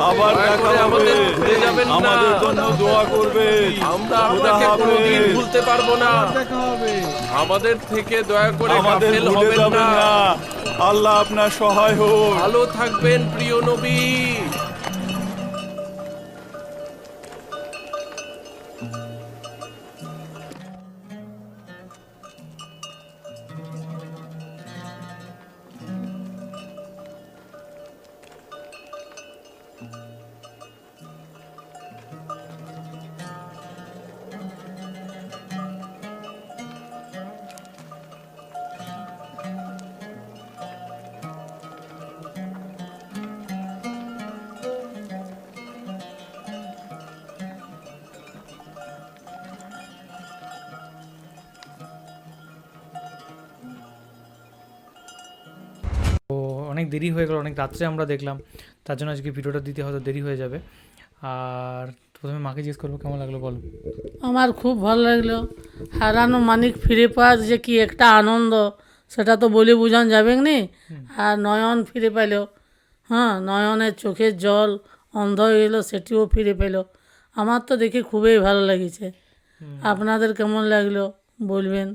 আবার দেখা হবে।
ভুলে যাবেন না।
আমাদের জন্য দোয়া করবেন।
আমরা আপনাকে কোনোদিন ভুলতে পারবো না। আমাদের থেকে দয়া করে
আমাদের
গাফেল
ভুলে
হবেন
যাবেন
না।
না। আল্লাহ আপনার সহায় হোক।
ভালো থাকবেন প্রিয় নবী।
অনেক দেরি হয়ে গেল, অনেক রাত্রে আমরা দেখলাম, তার জন্য আজকে ভিডিওটা দিতে হয়তো দেরি হয়ে যাবে। আর প্রথমে মাকে জিজ্ঞেস করবো কেমন লাগলো বলো।
আমার খুব ভালো লাগলো। হারানো মানিক ফিরে পাওয়ার যে কি একটা আনন্দ, সেটা তো বলে বোঝানো যাবে না। আর নয়ন ফিরে পেল, হ্যাঁ, নয়নের চোখের জল অন্ধ হয়ে গেলো, সেটিও ফিরে পেল। আমার তো দেখে খুবই ভালো লেগেছে। আপনাদের কেমন লাগলো বলবেন।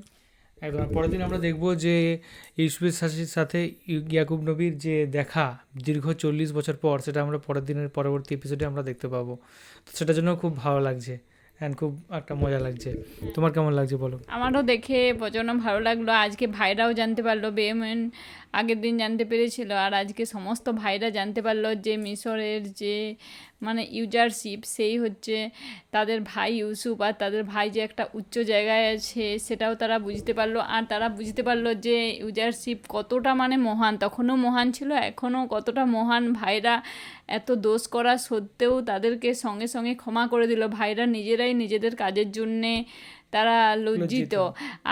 একদম। পরের দিন আমরা দেখব যে ইউসুফের সাথে ইয়াকুব নবীর যে দেখা দীর্ঘ 40 বছর পর, সেটা আমরা পরের দিনের পরবর্তী এপিসোডে আমরা দেখতে পাবো। তো সেটার জন্য খুব ভালো লাগছে অ্যান্ড খুব একটা মজা লাগছে। তোমার কেমন লাগছে বলো?
আমারও দেখে প্রচণ্ড ভালো লাগলো। আজকে ভাইরাও জানতে পারলো, বেমেন আগের দিন জানতে পেরেছিল, আর আজকে সমস্ত ভাইরা জানতে পারলো যে মিশরের যে মানে ইউজারশিপ, সেই হচ্ছে তাদের ভাই ইউসুফ, আর তাদের ভাই যে একটা উচ্চ জায়গায় আছে সেটাও তারা বুঝতে পারলো। আর তারা বুঝতে পারলো যে ইউজারশিপ কতটা মানে মহান, তখনও মহান ছিল, এখনও কতটা মহান। ভাইরা এত দোষ করা সত্ত্বেও তাদেরকে সঙ্গে সঙ্গে ক্ষমা করে দিল। ভাইরা নিজেরাই নিজেদের কাজের জন্যে তারা লজ্জিত।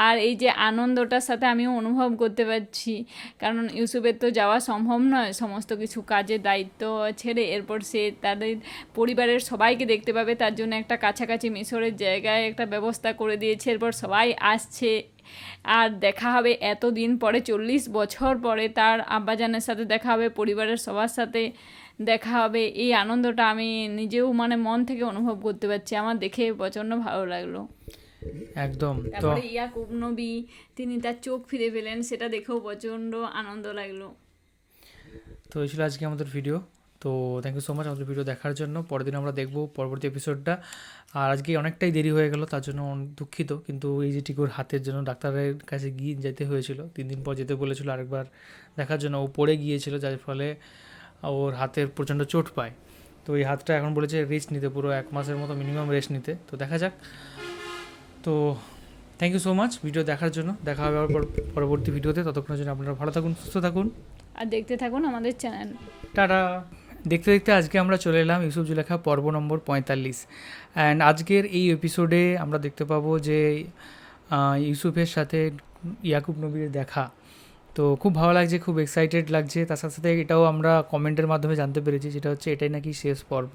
আর এই যে আনন্দটার সাথে আমিও অনুভব করতে পারছি, কারণ ইউসুফের তো যাওয়া সম্ভব নয় সমস্ত কিছু কাজের দায়িত্ব ছেড়ে। এরপর সে তাদের পরিবারের সবাইকে দেখতে পাবে, তার জন্য একটা কাছাকাছি মিশরের জায়গায় একটা ব্যবস্থা করে দিয়েছে। এরপর সবাই আসছে আর দেখা হবে এতদিন পরে, 40 বছর পরে তার আব্বাজানের সাথে দেখা হবে, পরিবারের সবার সাথে দেখা হবে। এই আনন্দটা আমি নিজেও মানে মন থেকে অনুভব করতে পারছি। আমার দেখে প্রচণ্ড ভালো লাগলো।
একদম।
তারপরে ইয়াকুব নবী তিনি তার চোখ ফিরে পেলেন, সেটা দেখেও প্রচণ্ড আনন্দ লাগলো।
তো এই ছিল আজকে আমাদের ভিডিও। তো থ্যাংক ইউ সো মাচ আমাদের ভিডিও দেখার জন্য। পরের দিন আমরা দেখবো পরবর্তী এপিসোডটা। আর আজকে অনেকটাই দেরি হয়ে গেল, তার জন্য দুঃখিত। কিন্তু এই যে টিকুর হাতের জন্য ডাক্তারের কাছে গিয়ে যেতে হয়েছিল, 3 দিন পর যেতে বলেছিল আরেকবার দেখার জন্য। ও পড়ে গিয়েছিল, যার ফলে ওর হাতের প্রচণ্ড চোট পায়। তো এই হাতটা এখন বলেছে রেস্ট নিতে, পুরো 1 মাসের মতো মিনিমাম রেস্ট নিতে। তো দেখা যাক। তো thank you so much video দেখার জন্য। দেখা হবে আবার পরবর্তী ভিডিওতে। ততক্ষণের জন্য আপনারা ভালো থাকুন, সুস্থ থাকুন,
আর দেখতে থাকুন আমাদের চ্যানেল।
টাটা। দেখতে দেখতে আজকে আমরা চলে এলাম ইউসুফ জুলেখা পর্ব নম্বর 45। অ্যান্ড আজকের এই এপিসোডে আমরা দেখতে পাবো যে ইউসুফের সাথে ইয়াকুব নবীর দেখা। তো খুব ভালো লাগছে, খুব এক্সাইটেড লাগছে। তার সাথে সাথে এটাও আমরা কমেন্টের মাধ্যমে জানতে পেরেছি, যেটা হচ্ছে এটাই নাকি শেষ পর্ব।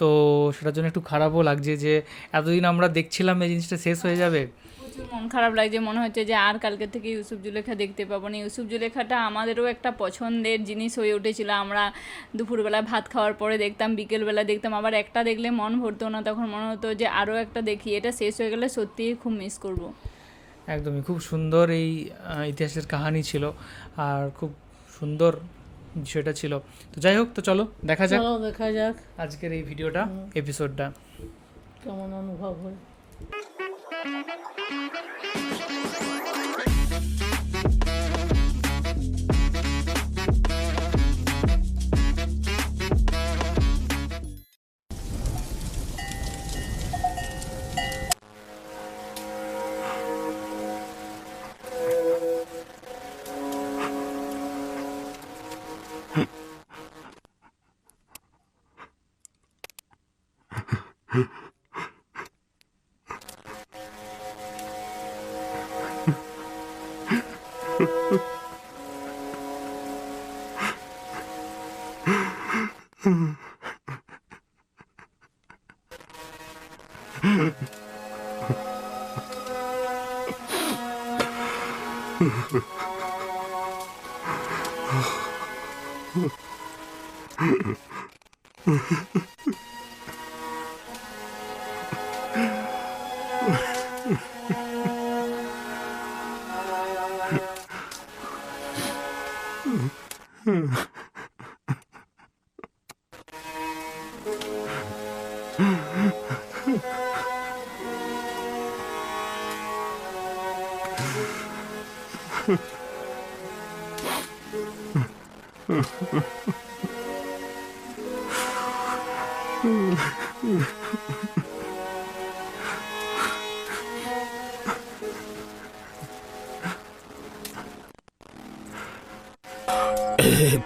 তো সেটার জন্য একটু খারাপও লাগছে যে এতদিন আমরা দেখছিলাম এই জিনিসটা শেষ হয়ে যাবে।
প্রচুর মন খারাপ লাগছে, মনে হচ্ছে যে আর কালকে থেকে ইউসুফ জুলেখা দেখতে পাবো না। ইউসুফ জুলেখাটা আমাদেরও একটা পছন্দের জিনিস হয়ে উঠেছিল। আমরা দুপুরবেলা ভাত খাওয়ার পরে দেখতাম, বিকেলবেলা দেখতাম, আবার একটা দেখলে মন ভরতো না, তখন মনে হতো যে আরও একটা দেখি। এটা শেষ হয়ে গেলে সত্যিই খুব মিস করব।
একদমই, খুব সুন্দর এই ইতিহাসের কাহিনী ছিল, আর খুব সুন্দর বিষয়টা ছিল। তো যাই হোক, তো চলো দেখা যাক আজকের এই ভিডিওটা, এপিসোডটা
কেমন অনুভব হয়।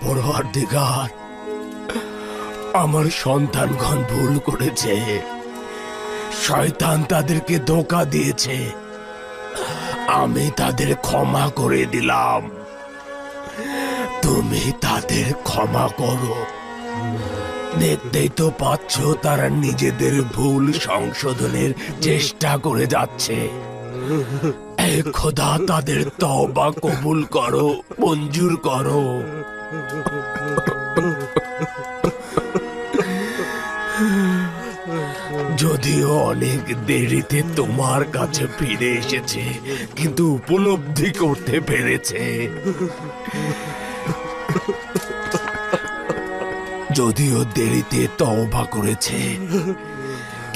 পরওয়ারদিগার, আমার সন্তানগণ ভুল করেছে, শয়তান তাদেরকে ধোঁকা দিয়েছে, আমি তাদের ক্ষমা করে দিলাম, তুমি তাদের ক্ষমা করো। দেখতেই তো পাচ্ছ তারা নিজেদের ভুল সংশোধনের চেষ্টা করে যাচ্ছে। এই খোদা তাদের তওবা কবুল করো, মঞ্জুর করো। যদিও অনেক দেরিতে তোমার কাছে ফিরে এসেছে, কিন্তু উপলব্ধি করতে পেরেছে। যদিও দেরিতে তওবা করেছে,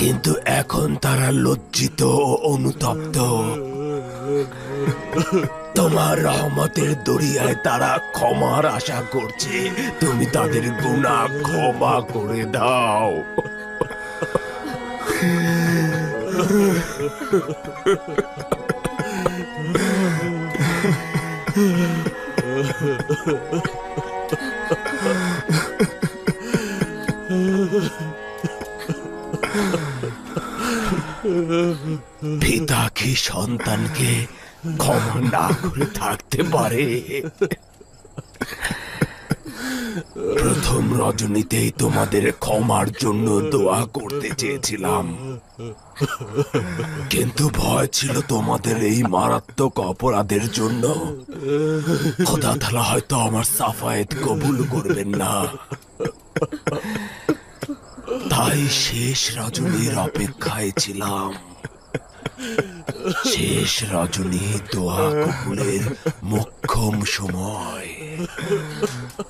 কিন্তু এখন তারা লজ্জিত ও অনুতপ্ত। তোমার রহমতের দরিয়ায় তারা ক্ষমার আশা করছে। তুমি তাদের গুনাহ ক্ষমা করে দাও। পিতা কি সন্তানকে ক্ষমা না করে থাকতে পারে? প্রথম রজনীতেই তোমাদের ক্ষমার জন্য দোয়া করতে চেয়েছিলাম, কিন্তু ভয় ছিল তোমাদের এই মারাত্মক অপরাধের জন্য খোদা তাআলা হয়তো আমার সাফায়েত কবুল করবেন না। তাই শেষ রজনীর অপেক্ষায় ছিলাম। শেষ রজনী দোয়া কবুলের মোক্ষম সময়।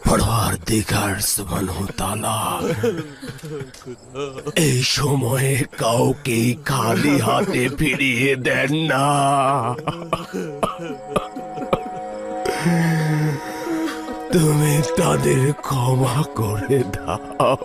পরওয়ারদিগার সুবহানাহু তাআলা এই সময়ে কাউকে খালি হাতে ফিরিয়ে দেন না। তুমি তাদের ক্ষমা করে দাও।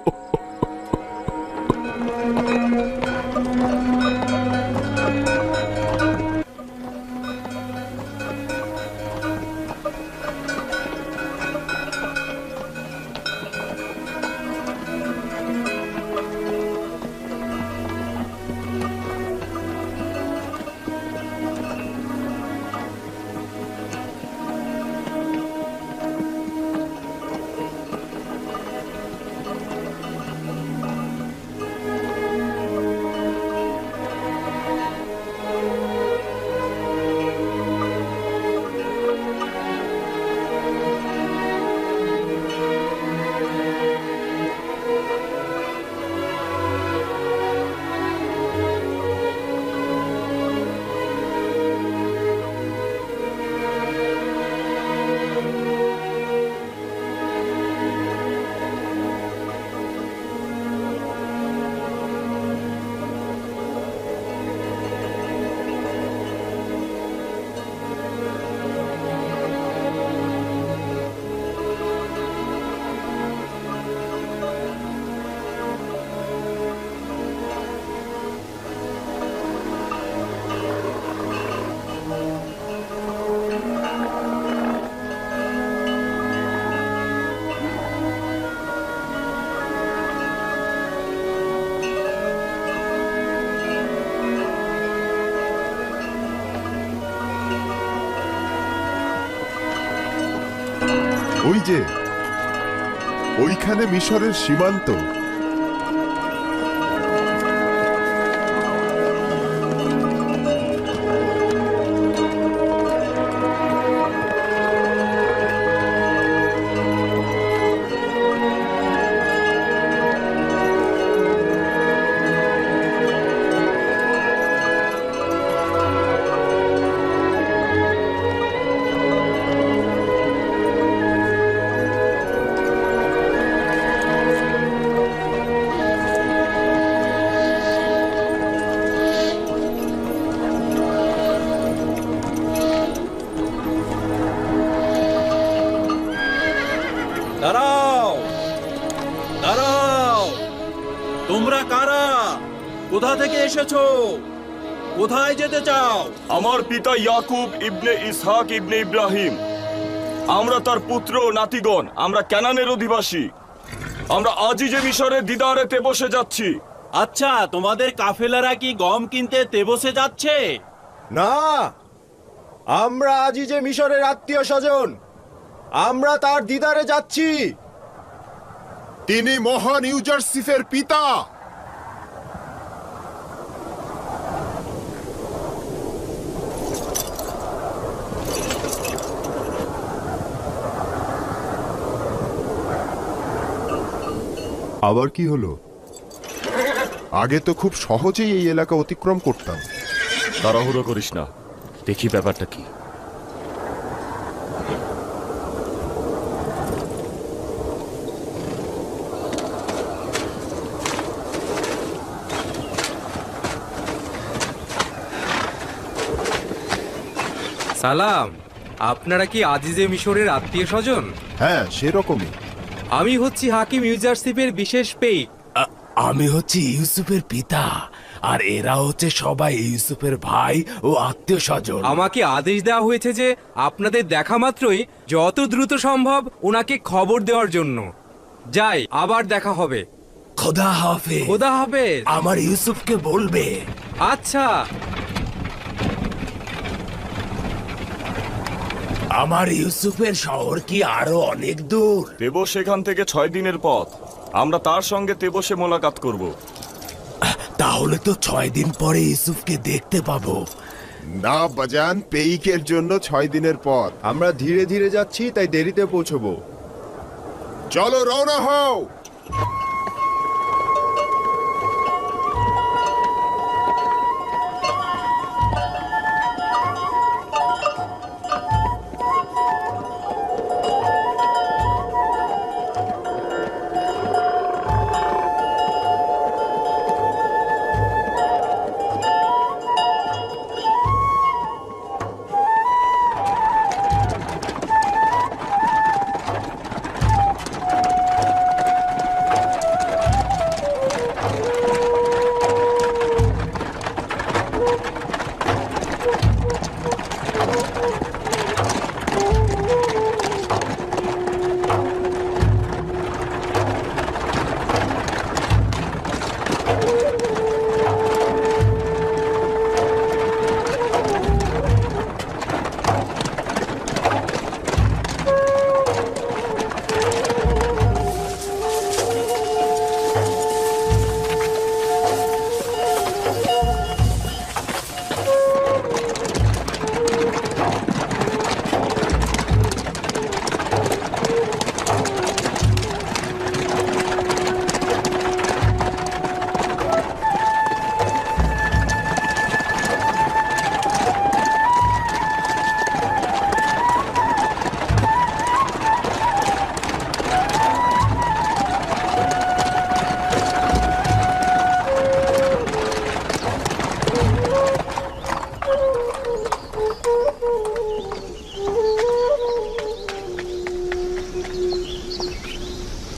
ওই যে ওইখানে মিশরের সীমান্ত।
দাঁড়াও, দাঁড়াও। তোমরা কারা? কোথা থেকে এসেছো? কোথায় যেতে চাও?
আমার পিতা ইয়াকুব ইবনে ইসহাক ইবনে ইব্রাহিম, আমরা তার পুত্র ও নাতিগণ, আমরা কানানের অধিবাসী। আমরা আজই যে মিশরের দিদারেতে বসে যাচ্ছি।
আচ্ছা, তোমাদের কাফেলারা কি গম কিনতে তেবসে যাচ্ছে?
না, আমরা আজই যে মিশরের আত্মীয় স্বজন, আমরা তার দিদারে যাচ্ছি।
তিনি মহান ইউজারসিফের পিতা।
আবার কি হলো?
আগে তো খুব সহজেই এই এলাকা অতিক্রম করতাম।
তাড়াহুড়ো করিস না, দেখি ব্যাপারটা কি।
সালাম, আপনারা কি আজিজে মিশরের আত্মীয় স্বজন?
হ্যাঁ, সেরকমই।
আমি হচ্ছি হাকিম ইউজারশিপের বিশেষ পেইক।
আমি হচ্ছি ইউসুফের পিতা, আর এরা হচ্ছে সবাই ইউসুফের ভাই ও আত্মীয় স্বজন।
আমাকে আদেশ দেওয়া হয়েছে যে আপনাদের দেখা মাত্রই যত দ্রুত সম্ভব ওনাকে খবর দেওয়ার জন্য। যাই, আবার দেখা হবে।
খোদা হাফেজ।
খোদা হাফেজ।
আমার ইউসুফকে বলবে।
আচ্ছা।
আমার ইউসুফের শহর কি আরো অনেক দূর?
তেবস সেখান থেকে 6 দিনের পথ। আমরা তার সঙ্গে তেবসে মোলাকাত করব।
তাহলে তো 6 দিন পরে ইউসুফকে দেখতে পাবো।
না বাজান, পেইকের জন্য 6 দিনের পথ।
আমরা ধীরে ধীরে যাচ্ছি, তাই দেরিতে পৌঁছবো।
চলো, রওনা হও।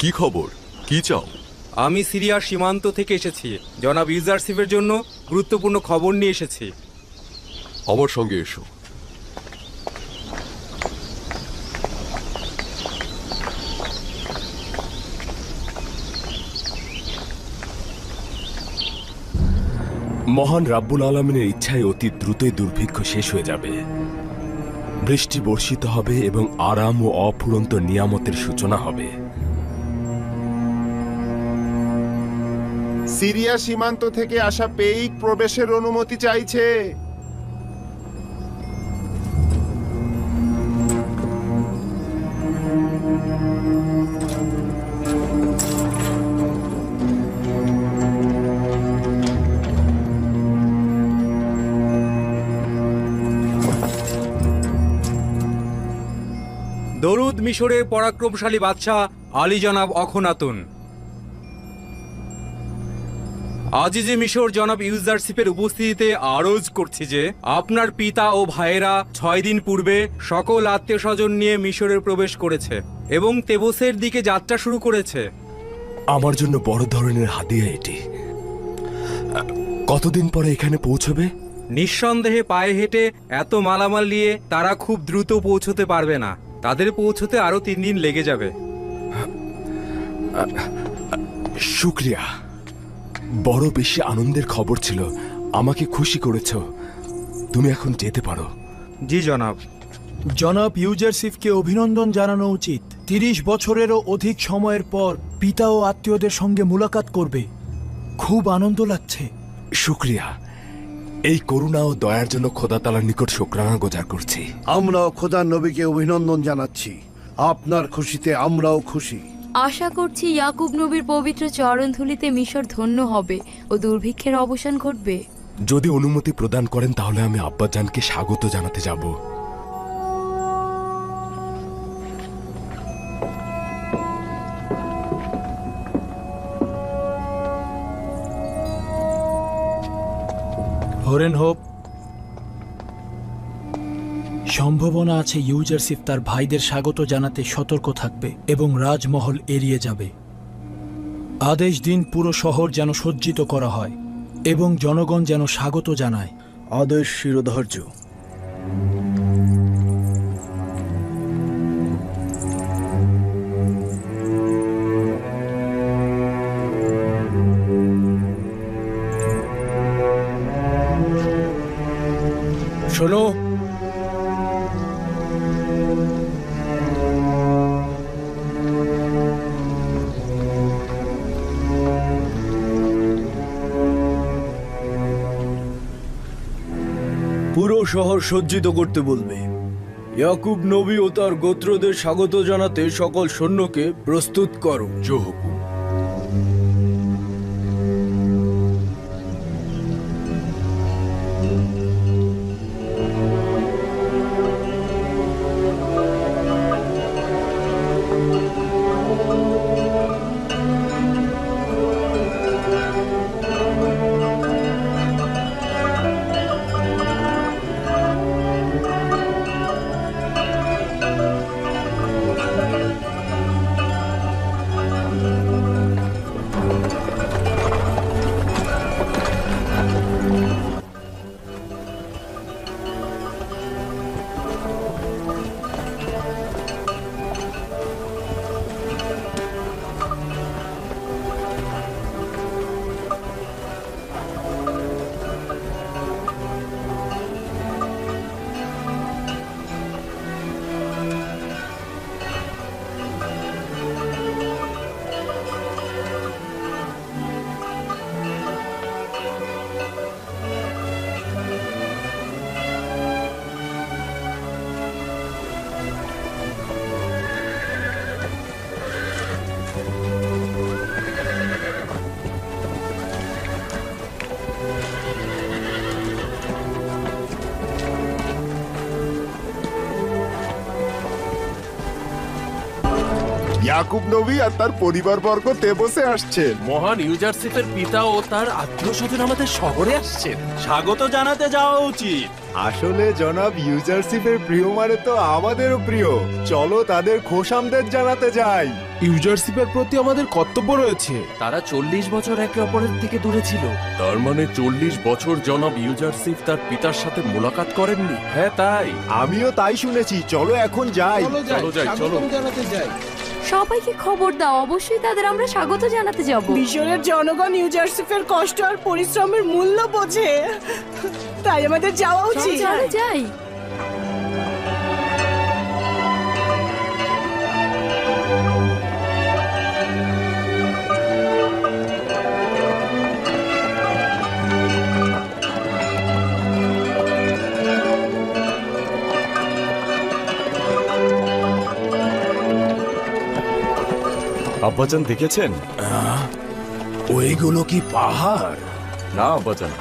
কি খবর? কি চাও?
আমি সিরিয়ার সীমান্ত থেকে এসেছি। জনাব ইউজারশিপের জন্য গুরুত্বপূর্ণ খবর নিয়ে এসেছি।
আমার সঙ্গে এসো।
মহান রাব্বুল আলামিনের ইচ্ছায় অতি দ্রুতই দুর্ভিক্ষ শেষ হয়ে যাবে। বৃষ্টি বর্ষিত হবে এবং আরাম ও অফুরন্ত নিয়ামতের সূচনা হবে।
সিরিয়া সীমান্ত থেকে আসা পেইক প্রবেশের অনুমতি চাইছে।
দরুদ মিশরের পরাক্রমশালী বাদশাহ আলী জনাব অখনাতুন। আজিজে মিশর জনাব ইউজারশিপের উপস্থিতিতে আরজ করছি যে আপনার পিতা ও ভাইয়েরা 6 দিন পূর্বে সকল আত্মীয় স্বজন নিয়ে মিশরের প্রবেশ করেছে এবং তেবসের দিকে যাত্রা শুরু করেছে।
আমার জন্য বড় ধরনের হাদিয়া এটি। কতদিন পরে এখানে পৌঁছবে?
নিঃসন্দেহে পায়ে হেঁটে এত মালামাল নিয়ে তারা খুব দ্রুত পৌঁছতে পারবে না। তাদের পৌঁছতে আরো 3 দিন লেগে যাবে।
শুক্রিয়া। বড় বেশি আনন্দের খবর ছিল। আমাকে খুশি করেছ। তুমি এখন যেতে পারো।
জি জনাব।
জনাব ইউজারশিপকে অভিনন্দন জানানো উচিত। 30 বছরেরও অধিক সময়ের পর পিতা ও আত্মীয়দের সঙ্গে মুলাকাত করবে। খুব আনন্দ লাগছে।
শুক্রিয়া। এই করুণা ও দয়ার জন্য খোদা তাআলার নিকট শুকরানা গুজার করছি।
আমরাও খোদার নবীকে অভিনন্দন জানাচ্ছি। আপনার খুশিতে আমরাও খুশি।
আশা করছি ইয়াকুব নবীর পবিত্র চরণধুলিতে মিশর ধন্য হবে ও দুর্ভিক্ষের অবসান ঘটবে।
যদি অনুমতি প্রদান করেন তাহলে আমি আব্বাজানকে স্বাগত জানাতে যাব।
হরেন হোপ, সম্ভাবনা আছে ইউজারশিপ তার ভাইদের স্বাগত জানাতে সতর্ক থাকবে এবং রাজমহল এড়িয়ে যাবে। আদেশ দিন পুরো শহর যেন সজ্জিত করা হয় এবং জনগণ যেন স্বাগত জানায়।
আদেশ শিরোধার্য।
শোনো,
পুরো শহর সজ্জিত করতে বলবে। ইয়াকুব নবী ও তার গোত্রদের স্বাগত জানাতে সকল সৈন্যকে প্রস্তুত করো।
জো হুকুম।
ইয়াকুব নবী আর তার পরিবারবর্গ তেবসে আসছেন।
মহান ইউজারশিপের পিতা ও তার আত্মীয় স্বজন আমাদের শহরে আসছেন, স্বাগত জানাতে যাওয়া উচিত।
আসলে জনাব ইউজারশিপের প্রিয় মানে তো আমাদেরও প্রিয়। চলো তাদের খোশামদের জানাতে যাই।
ইউজারশিপের প্রতি আমাদের কর্তব্য রয়েছে।
তারা 40 বছর একে অপরের থেকে দূরে ছিল।
তার মানে 40 বছর জনাব ইউজারশিপ তার পিতার সাথে মোলাকাত করেননি?
হ্যাঁ তাই,
আমিও তাই শুনেছি। চলো এখন যাই।
চলো যাই, চলো।
জানাতে যাই।
সবাইকে খবর দাও, অবশ্যই তাদের আমরা স্বাগত জানাতে যাব।
মিশরের জনগণ ইউজারশিপের কষ্ট আর পরিশ্রমের মূল্য বোঝে, তাই আমাদের যাওয়া উচিত।
চলো যাই।
আব্বাজান দেখেছেন?
ওইগুলো কি পাহাড়?
না আব্বাজান,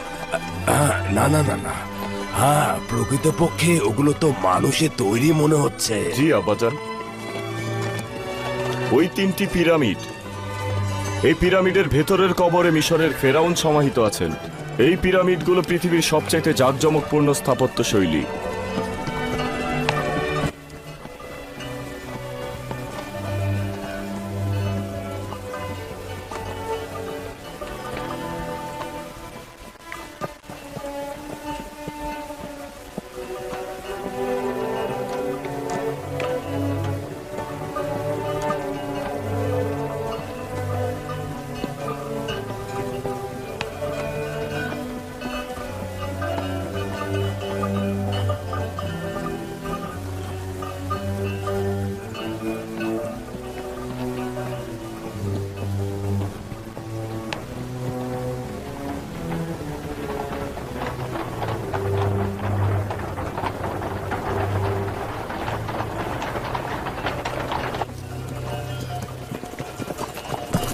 না না না না, হ্যাঁ প্রকৃতপক্ষে ওগুলো তো মানুষের তৈরি মনে হচ্ছে।
জি আব্বাজান, ওই 3টি পিরামিড। এই পিরামিডের ভেতরের কবরে মিশরের ফেরাউন সমাহিত আছেন। এই পিরামিডগুলো পৃথিবীর সবচাইতে জাঁকজমকপূর্ণ স্থাপত্য শৈলী।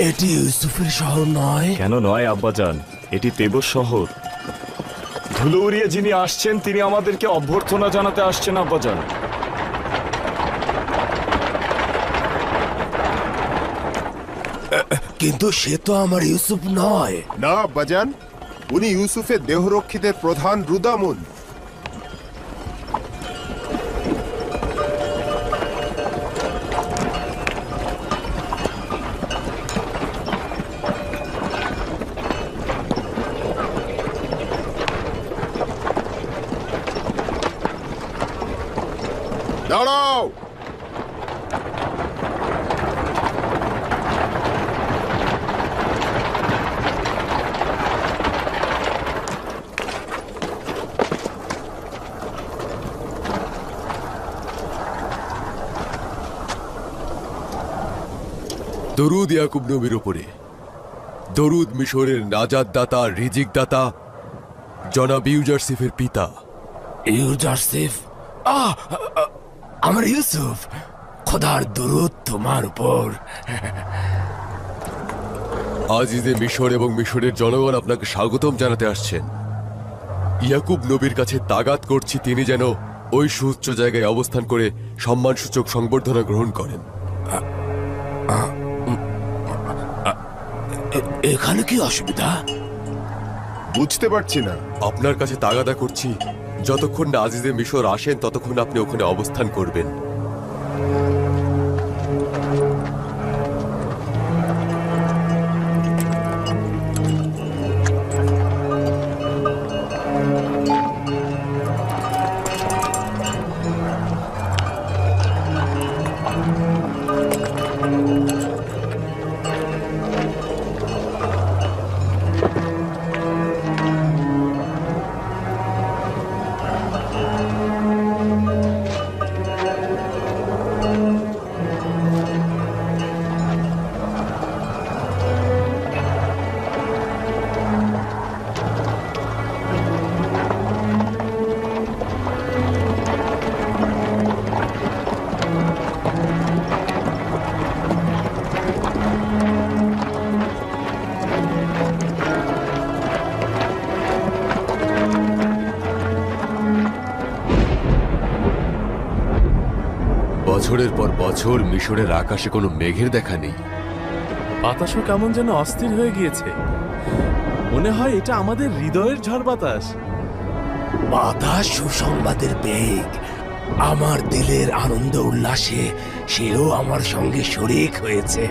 এটি ইউসুফের শহর নয়?
কেন নয় আব্বাজান, এটি তেবস শহর। ধুলো উড়িয়ে যিনি আসছেন তিনি আমাদেরকে অভ্যর্থনা জানাতে আসছেন আব্বাজান।
কিন্তু সে তো আমার ইউসুফ নয়।
না আব্বাজান, উনি ইউসুফের দেহরক্ষীদের প্রধান রুদামুন। দাঁড়াও!
দরুদ ইয়াকুব নবীর উপরে, দরুদ মিশরের নাজাত দাতা, রিজিক দাতা, জনাব ইউজারসিফের পিতা।
ইউজারসিফ? আমার ইউসুফ, খোদার দরুদ তোমার উপর।
আজিজে মিশর এবং মিশরের জনগণ আপনাকে স্বাগতম জানাতে আসছেন। ইয়াকুব নবীর কাছে তাগাত করছি তিনি যেন ওই সুউচ্চ জায়গায় অবস্থান করে সম্মানসূচক সংবর্ধনা গ্রহণ করেন।
এখানে কি অসুবিধা?
বুঝতে পারছি না।
আপনার কাছে তাগাদা করছি, যতক্ষণ না আজিজে মিশর আসেন ততক্ষণ আপনি ওখানে অবস্থান করবেন। বছরের পর বছর মিশরের আকাশে কোনো মেঘের দেখা নেই।
বাতাসও কেমন যেন অস্থির হয়ে গিয়েছে। মনে হয় এটা আমাদের হৃদয়ের ঝড় বাতাস।
বাতাস সুসংবাদের বেগ। আমার দিলের আনন্দ উল্লাসে সেও আমার সঙ্গে শরিক হয়েছে।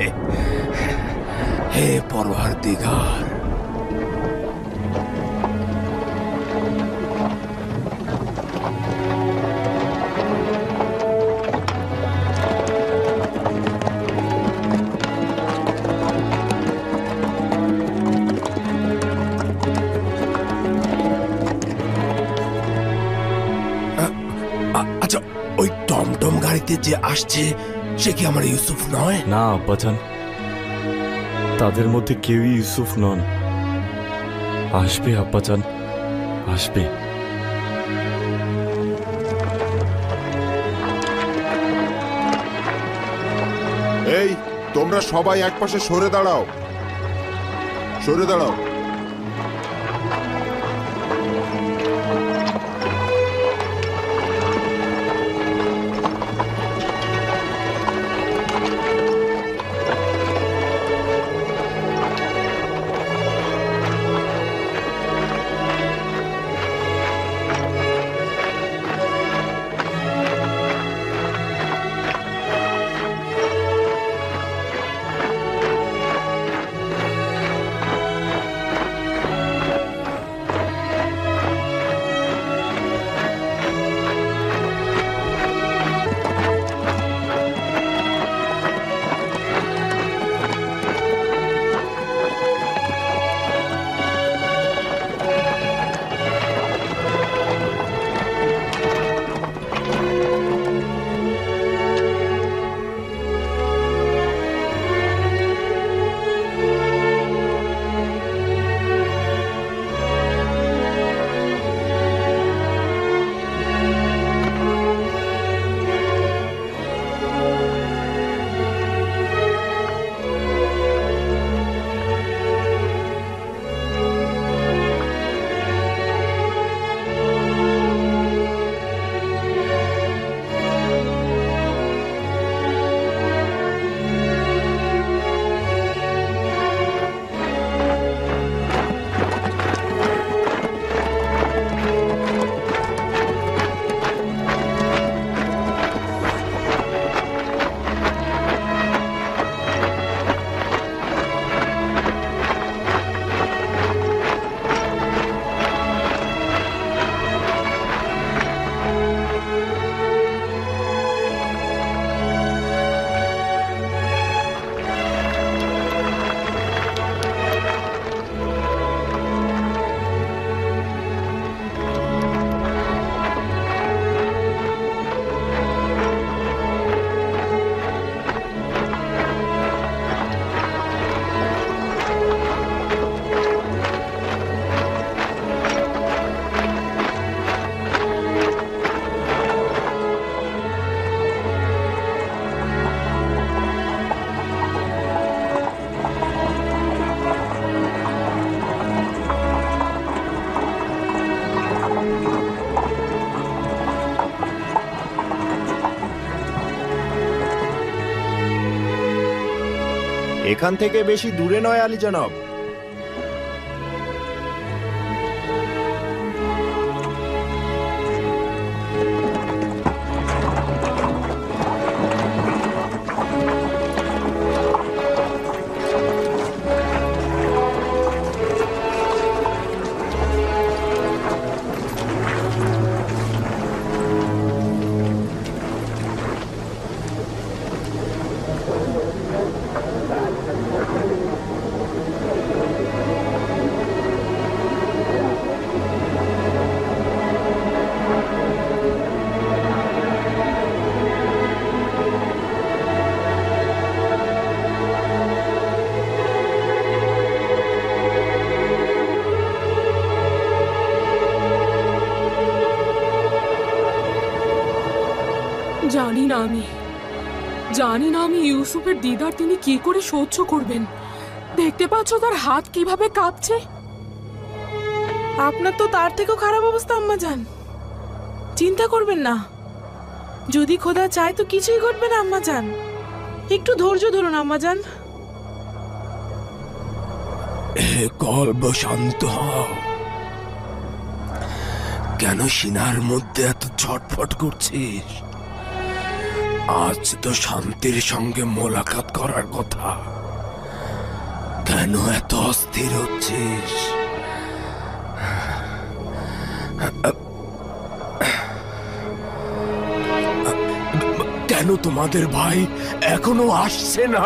হে পরওয়ারদিগার, আচ্ছা ওই টমটম গাড়িতে যে আসছে সে কি আমার ইউসুফ নয়?
না আব্বাজান, তাদের মধ্যে কেউই ইউসুফ নন। আসবে আব্বাজান, আসবে।
এই, তোমরা সবাই একপাশে সরে দাঁড়াও, সরে দাঁড়াও।
এখান থেকে বেশি দূরে নয় আলী জনাব।
জানি না আমি ইউসুফের দিদার তিনি কি করে সহ্য করবেন। দেখতে পাচ্ছ তার হাত কিভাবে কাঁপছে।
আপনার তো তার থেকেও খারাপ অবস্থা আম্মাজান। চিন্তা করবেন না, যদি খোদা চায় তো কিছুই ঘটবে না আম্মাজান। একটু ধৈর্য ধরুন আম্মাজান।
কলব শান্ত হও। কেন সিনার মধ্যে এত ছটফট করছিস? আজ তো শান্তির সঙ্গে মোলাকাত করার কথা, কেন এত অস্থির হচ্ছিস? কেন তোমাদের ভাই এখনো আসছে না?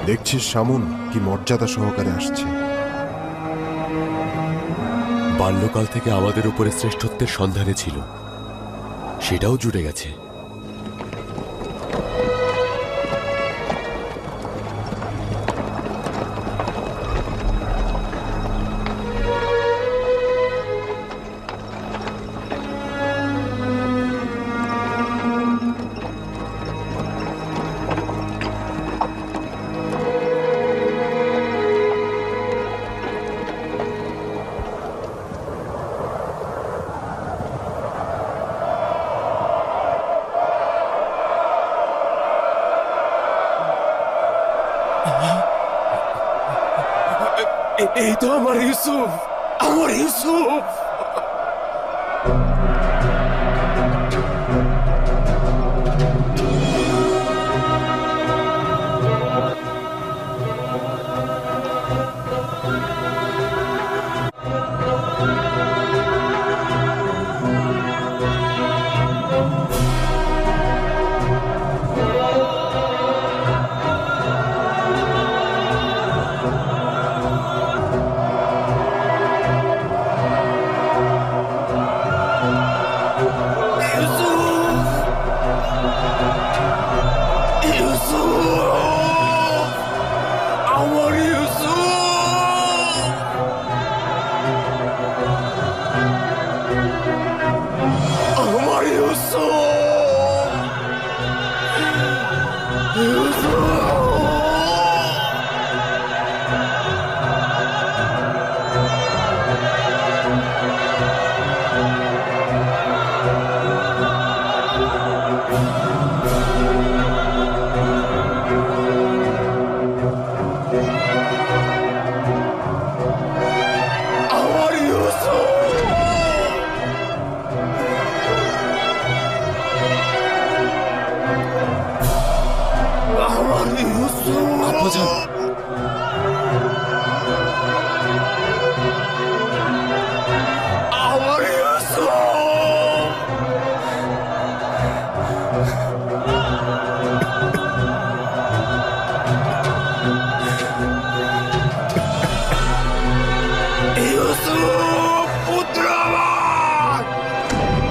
দেখছিস শামুন কি মর্যাদা সহকারে আসছে।
বাল্যকাল থেকে আমাদের উপরে শ্রেষ্ঠত্বের সন্ধানে ছিল, সেটাও জুড়ে গেছে।
এই তো আমার ইউসুফ, আমার ইউসুফ।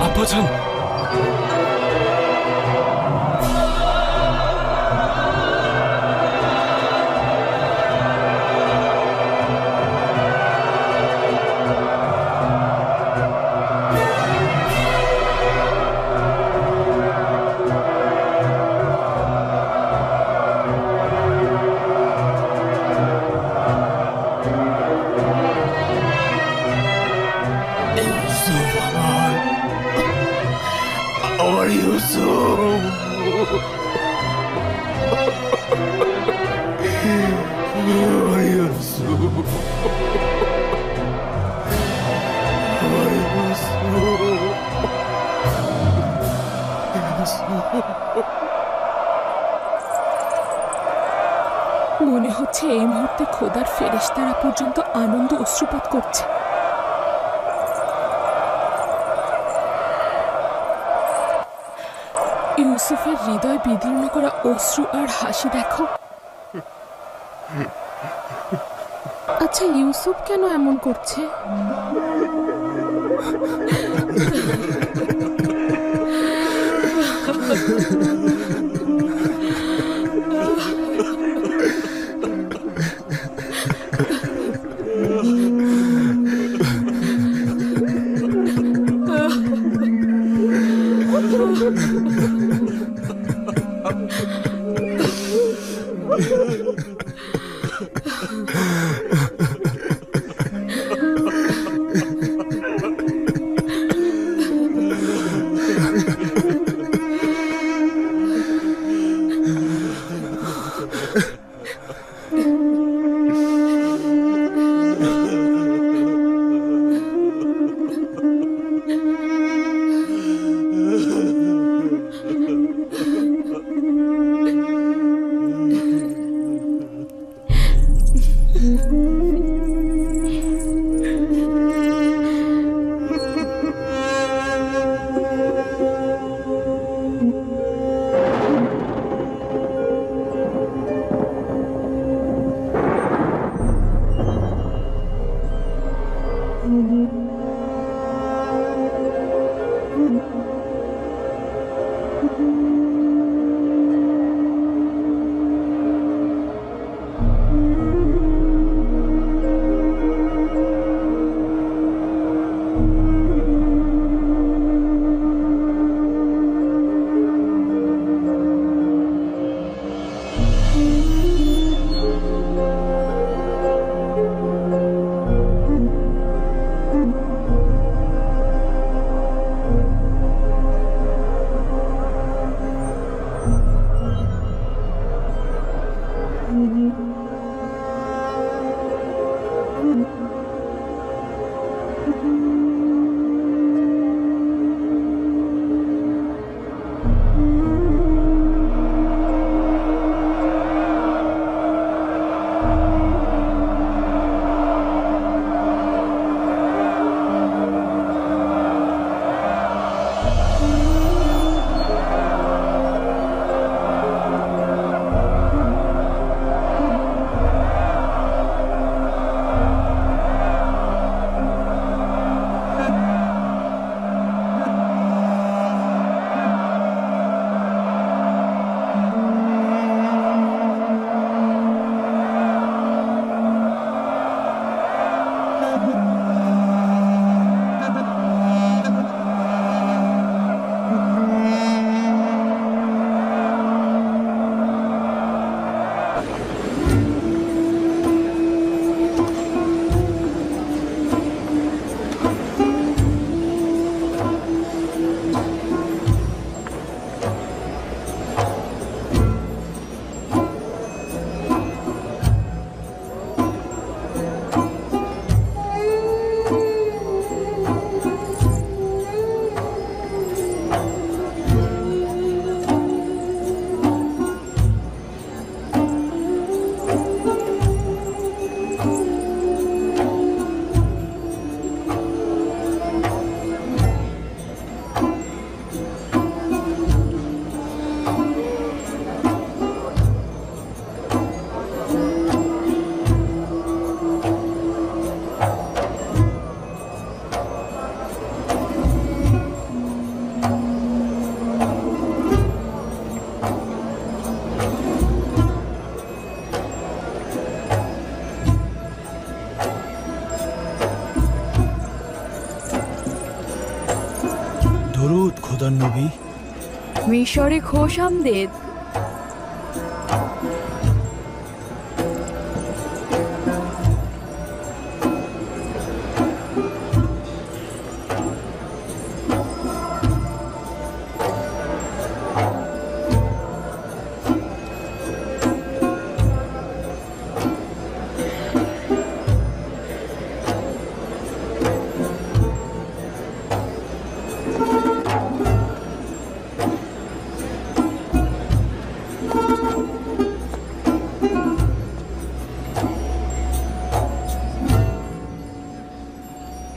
আব্বাজান,
আমার ইউসুফ, আমার ইউসুফ, আমার
মনে হচ্ছে এই মুহূর্তে খোদার ফেরেশতারা পর্যন্ত আনন্দ অশ্রুপাত করছে। ইউসুফের হৃদয় বিদীর্ণ করা অশ্রু আর হাসি দেখো। আচ্ছা, ইউসুফ কেন এমন করছে?
দরুদ খোদার নবী।
মিশরে খোশ আমদেদ।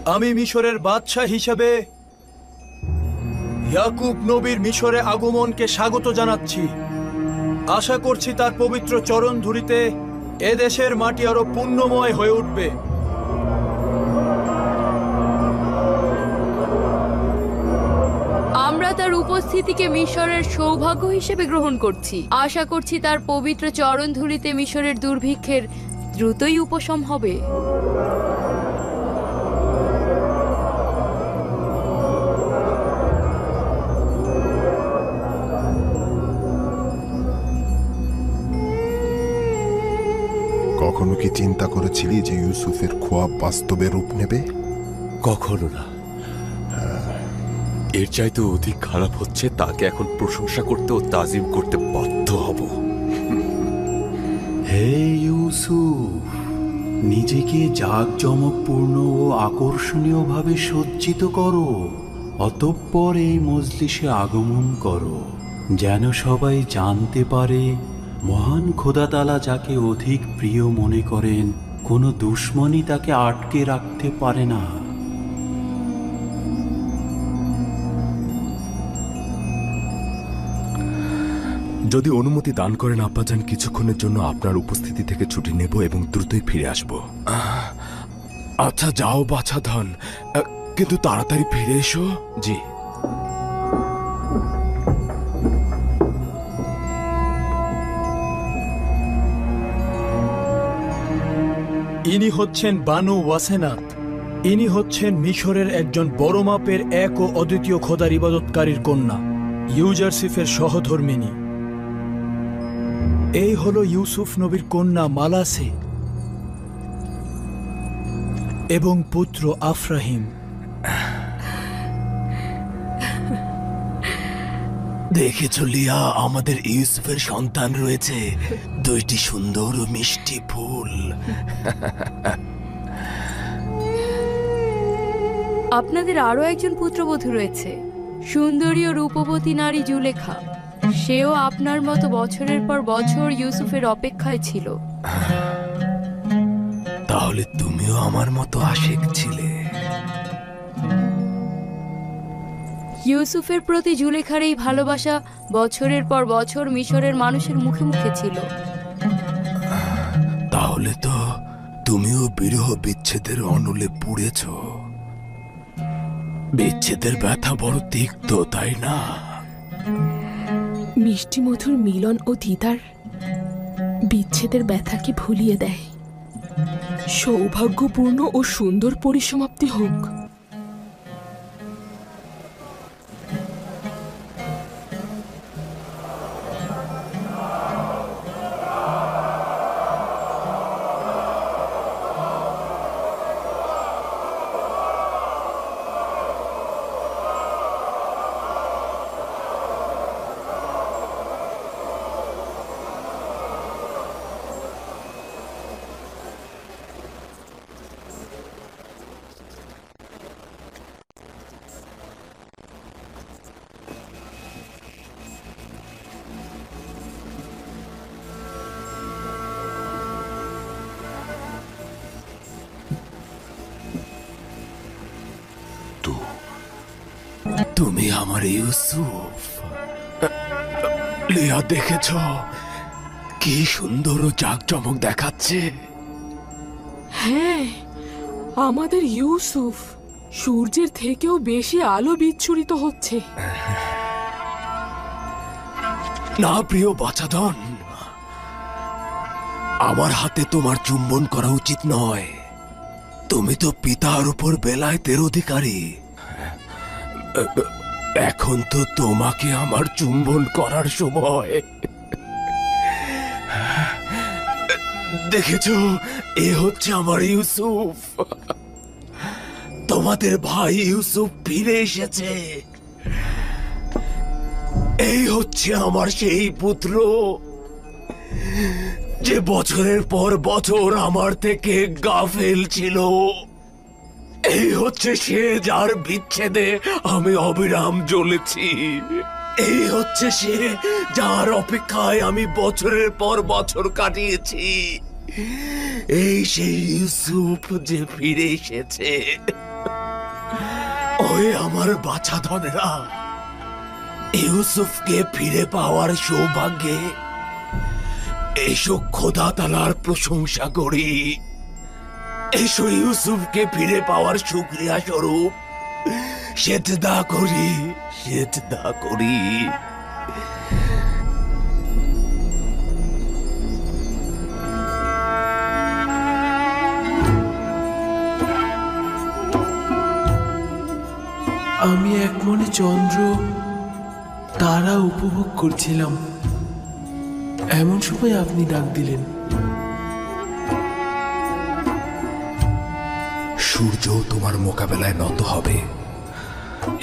আমি মিশরের বাদশাহ হিসেবে ইয়াকুব নবীর মিশরে আগমনকে স্বাগত জানাচ্ছি। আশা করছি তার পবিত্র চরণ ধুলিতে এ দেশের মাটি আরো পুণ্যময় হয়ে উঠবে।
আমরা তার উপস্থিতিকে মিশরের সৌভাগ্য হিসেবে গ্রহণ করছি। আশা করছি তার পবিত্র চরণ ধুলিতে মিশরের দুর্ভিক্ষের দ্রুতই উপশম হবে।
কখনো কি চিন্তা করেছিলি যে ইউসুফের খোয়াব বাস্তবে রূপ নেবে?
কখনো না। এর চাইতে অধিক খারাপ হচ্ছে, তাকে এখন প্রশংসা করতে ও তাজিম করতে বাধ্য হব।
হে ইউসুফ, নিজেকে জাঁকজমকপূর্ণ ও আকর্ষণীয়ভাবে সজ্জিত করো, অতঃপর এই মজলিসে আগমন করো, যেন সবাই জানতে পারে মহান খোদা তাআলা যাকে অধিক প্রিয় মনে করেন, কোনো দুশ্মনই তাকে আটকে রাখতে পারে না।
যদি অনুমতি দান করেন আব্বাজান, কিছুক্ষণের জন্য আপনার উপস্থিতি থেকে ছুটি নেব এবং দ্রুতই ফিরে আসব। আচ্ছা যাও বাছা ধন, কিন্তু তাড়াতাড়ি ফিরে এসো। জি।
ইনি হচ্ছেন বানু ওয়াসেনাত। ইনি হচ্ছেন মিশরের একজন বড় মাপের এক ও অদ্বিতীয় খোদার ইবাদতকারীর কন্যা, ইউজারসিফের সহধর্মিনী। এই হলো ইউসুফ নবীর কন্যা মালাসে এবং পুত্র আফরাহিম।
দেখেছো লিয়া, আমাদের ইউসুফের সন্তান রয়েছে, দুইটি সুন্দর ও মিষ্টি ফুল।
আপনাদের আরো একজন পুত্রবধূ রয়েছে, সুন্দরী ও রূপবতী নারী জুলেখা। সেও আপনার মতো বছরের পর বছর ইউসুফের অপেক্ষায় ছিল।
তাহলে তুমিও আমার মতো আশিক ছিলে।
ইউসুফের প্রতি জুলেখার এই ভালোবাসা বছরের পর বছর মিশরের মানুষের মুখে মুখে ছিল।
তাহলে তো তুমিও বিরহ বিচ্ছেদের অনলে পুড়েছ। বিচ্ছেদের ব্যথা বড় তিক্ত, তাই না?
মিষ্টি মধুর মিলন ও দিদার বিচ্ছেদের ব্যথাকে ভুলিয়ে দেয়। সৌভাগ্যপূর্ণ ও সুন্দর পরিসমাপ্তি হোক।
তুমি আমার ইউসুফ। লিয়া, দেখেছ কি সুন্দর ও জাঁকজমক দেখাচ্ছে?
হ্যাঁ, আমাদের ইউসুফ সূর্যের থেকেও বেশি আলো বিচ্ছুরিত হচ্ছে।
না প্রিয় বাচাধন, আমার হাতে তোমার চুম্বন করা উচিত নয়। তুমি তো পিতার উপর বেলায়েতের অধিকারী। এখন তো তোমাকে আমার চুম্বন করার সময়। দেখেছো, এ হচ্ছে আমার ইউসুফ। তোমাদের ভাই ইউসুফ ফিরে এসেছে। এই হচ্ছে আমার সেই পুত্র, যে বছরের পর বছর আমার থেকে গাফেল ছিল। এই হচ্ছে সে, যার বিচ্ছেদে আমি অবিরাম জ্বলেছি। এই হচ্ছে সে, যার অপেক্ষায় আমি বছরের পর বছর কাটিয়েছি। এই সেই ইউসুফ যে ফিরে এসেছে। ওই আমার বাছা ধনেরা, ইউসুফকে ফিরে পাওয়ার সৌভাগ্যে এসো খোদা তাআলার প্রশংসা করি। এসো ইউসুফকে ফিরে পাওয়ার শুকরিয়া স্বরূপ সেজদা করি, সেজদা করি।
আমি এক মনে চন্দ্র তারা উপভোগ করছিলাম, এমন সময় আপনি ডাক দিলেন।
সূর্য তোমার মোকাবেলায় নত হবে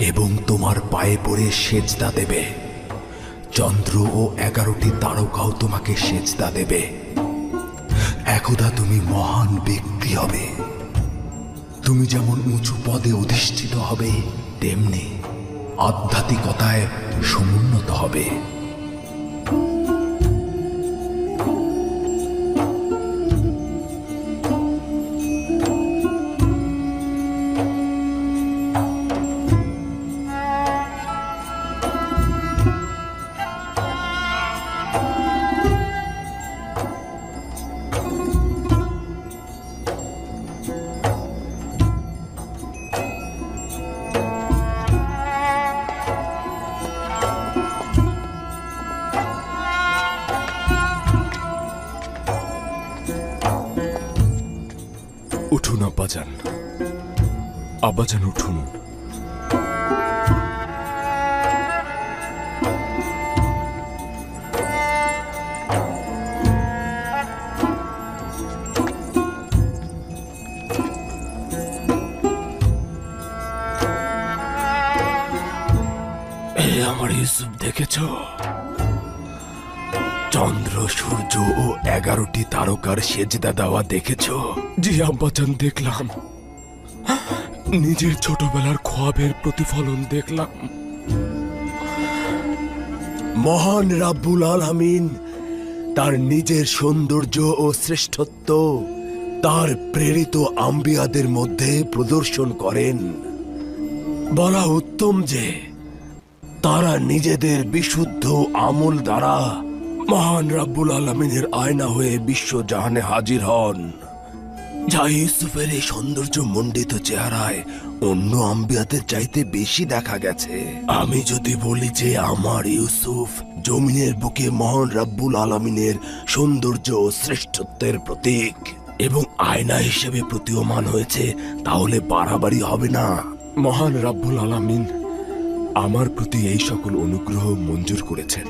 এবং তোমার পায়ে পড়ে সেজদা দেবে। চন্দ্র ও 11টি তারকাও তোমাকে সেজদা দেবে। একদা তুমি মহান ব্যক্তি হবে। তুমি যেমন উঁচু পদে অধিষ্ঠিত হবে, তেমনি আধ্যাত্মিকতায় সমুন্নত হবে।
উঠুন আব্বাজান, আব্বাজান উঠুন।
আমার ইউসুফ দেখেছ? চন্দ্র, সূর্য ও 11টি তারকার সেজদা দেওয়া দেখেছ?
জি আব্বাজান, দেখলাম। নিজের ছোটবেলার খোয়াবের প্রতিফলন দেখলাম।
মহান রাব্বুল আলামিন তার নিজের সৌন্দর্য ও শ্রেষ্ঠত্ব তার প্রেরিত আম্বিয়াদের মধ্যে প্রদর্শন করেন। বলা উত্তম যে তারা নিজেদের বিশুদ্ধ আমল দ্বারা মহান রাব্বুল আলামিনের আয়না হয়ে বিশ্বজাহানে হাজির হন, যা ইউসুফের এই সৌন্দর্য মণ্ডিত চেহারায় অন্য আম্বিয়াদের চাইতে বেশি দেখা গেছে। আমি যদি বলি যে আমার ইউসুফ জমিনের বুকে মহান রাব্বুল আলামিনের সৌন্দর্য ও শ্রেষ্ঠত্বের প্রতীক এবং আয়না হিসেবে প্রতীয়মান হয়েছে, তাহলে বাড়াবাড়ি হবে না।
মহান রাব্বুল আলামিন আমার প্রতি এই সকল অনুগ্রহ মঞ্জুর করেছেন।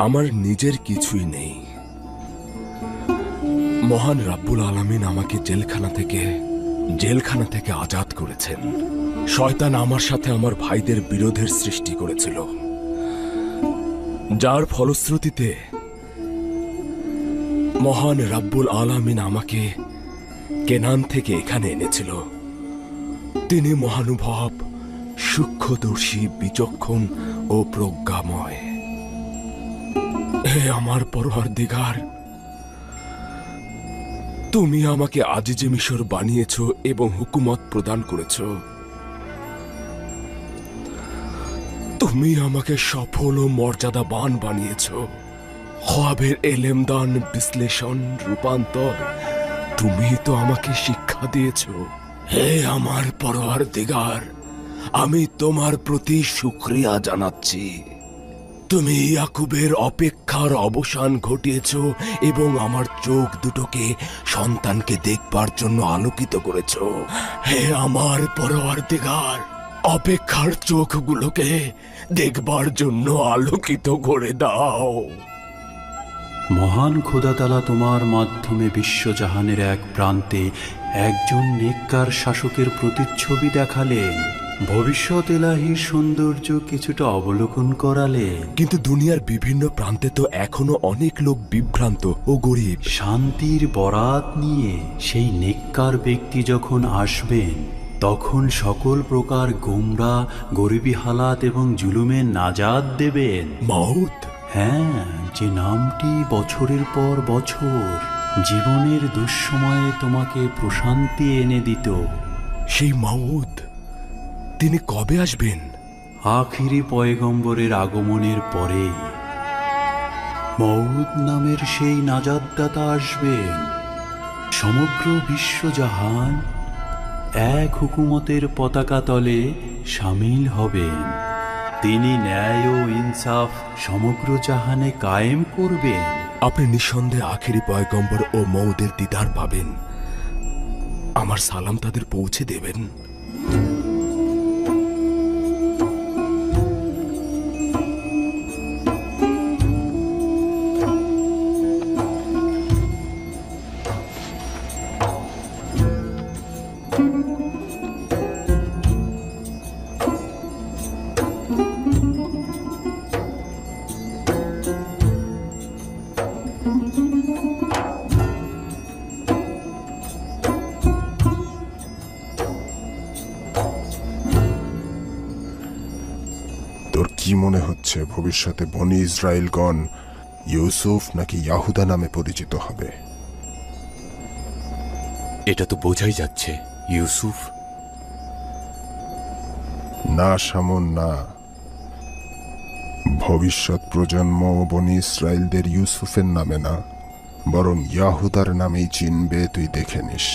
আমার নিজের কিছুই নেই। মহান রাব্বুল আলামিন আমাকে জেলখানা থেকে আজাদ করেছেন। শয়তান আমার সাথে আমার ভাইদের বিরোধের সৃষ্টি করেছিল, যার ফলশ্রুতিতে মহান রাব্বুল আলামিন আমাকে কেনান থেকে এখানে এনেছিল। তিনি মহানুভব, সূক্ষ্মদর্শী, বিচক্ষণ ও প্রজ্ঞাময়। হে আমার পরওয়ারদিগার, তুমি আমাকে আজিজে মিশর বানিয়েছ এবং হুকুমত প্রদান করেছ। তুমি আমাকে সফল ও মর্যাদাবান বানিয়েছ। খোয়াবের এলেমদান, বিশ্লেষণ, রূপান্তর তুমি তো আমাকে শিক্ষা দিয়েছ।
হে আমার পরওয়ারদিগার, আমি তোমার প্রতি শুকরিয়া জানাচ্ছি। তুমি ইয়াকুবের অপেক্ষার অবসান ঘটিয়েছ এবং আমার চোখ দুটোকে সন্তানকে দেখবার জন্য আলোকিত করেছ। হে আমার পরওয়ারদিগার, অপেক্ষার চোখগুলোকে দেখবার জন্য আলোকিত করে দাও।
মহান খোদা তাআলা তোমার মাধ্যমে বিশ্বজাহানের এক প্রান্তে একজন নেককার শাসকের প্রতিচ্ছবি দেখালেন। ভবিষ্যৎ এলাহির সৌন্দর্য কিছুটা অবলোকন করালেন।
কিন্তু দুনিয়ার বিভিন্ন প্রান্তে তো এখনো অনেক লোক বিভ্রান্ত ও গরিব।
শান্তির বরাত নিয়ে সেই নেককার ব্যক্তি যখন আসবেন, তখন সকল প্রকার গোমরা, গরিবী হালাত এবং জুলুমের নাজাত দেবেন।
মাউত?
হ্যাঁ, যে নামটি বছরের পর বছর জীবনের দুঃসময়ে তোমাকে প্রশান্তি এনে দিত।
সেই মাউদ তিনি কবে আসবেন?
আখিরি পয়গম্বরের আগমনের পরে মউদ নামের সেই নাজাতদাতা আসবেন। সমগ্র বিশ্বজাহান এক হুকুমতের পতাকা তলে সামিল হবেন। তিনি ন্যায় ও ইনসাফ সমগ্র জাহানে কায়েম করবেন।
আপনি নিঃসন্দেহে আখেরি পয়গম্বর ও মউদের দিদার পাবেন। আমার সালাম তাদের পৌঁছে দেবেন।
তোর কি মনে হচ্ছে ভবিষ্যতে বনি ইসরায়েলগণ ইউসুফ নাকি ইয়াহুদা নামে পরিচিত হবে?
এটা তো বোঝাই যাচ্ছে ইউসুফ।
না শামুন, না। ভবিষ্যৎ প্রজন্ম বনি ইসরায়েলদের ইউসুফের নামে না, বরং ইয়াহুদার নামেই চিনবে, তুই দেখে নিস।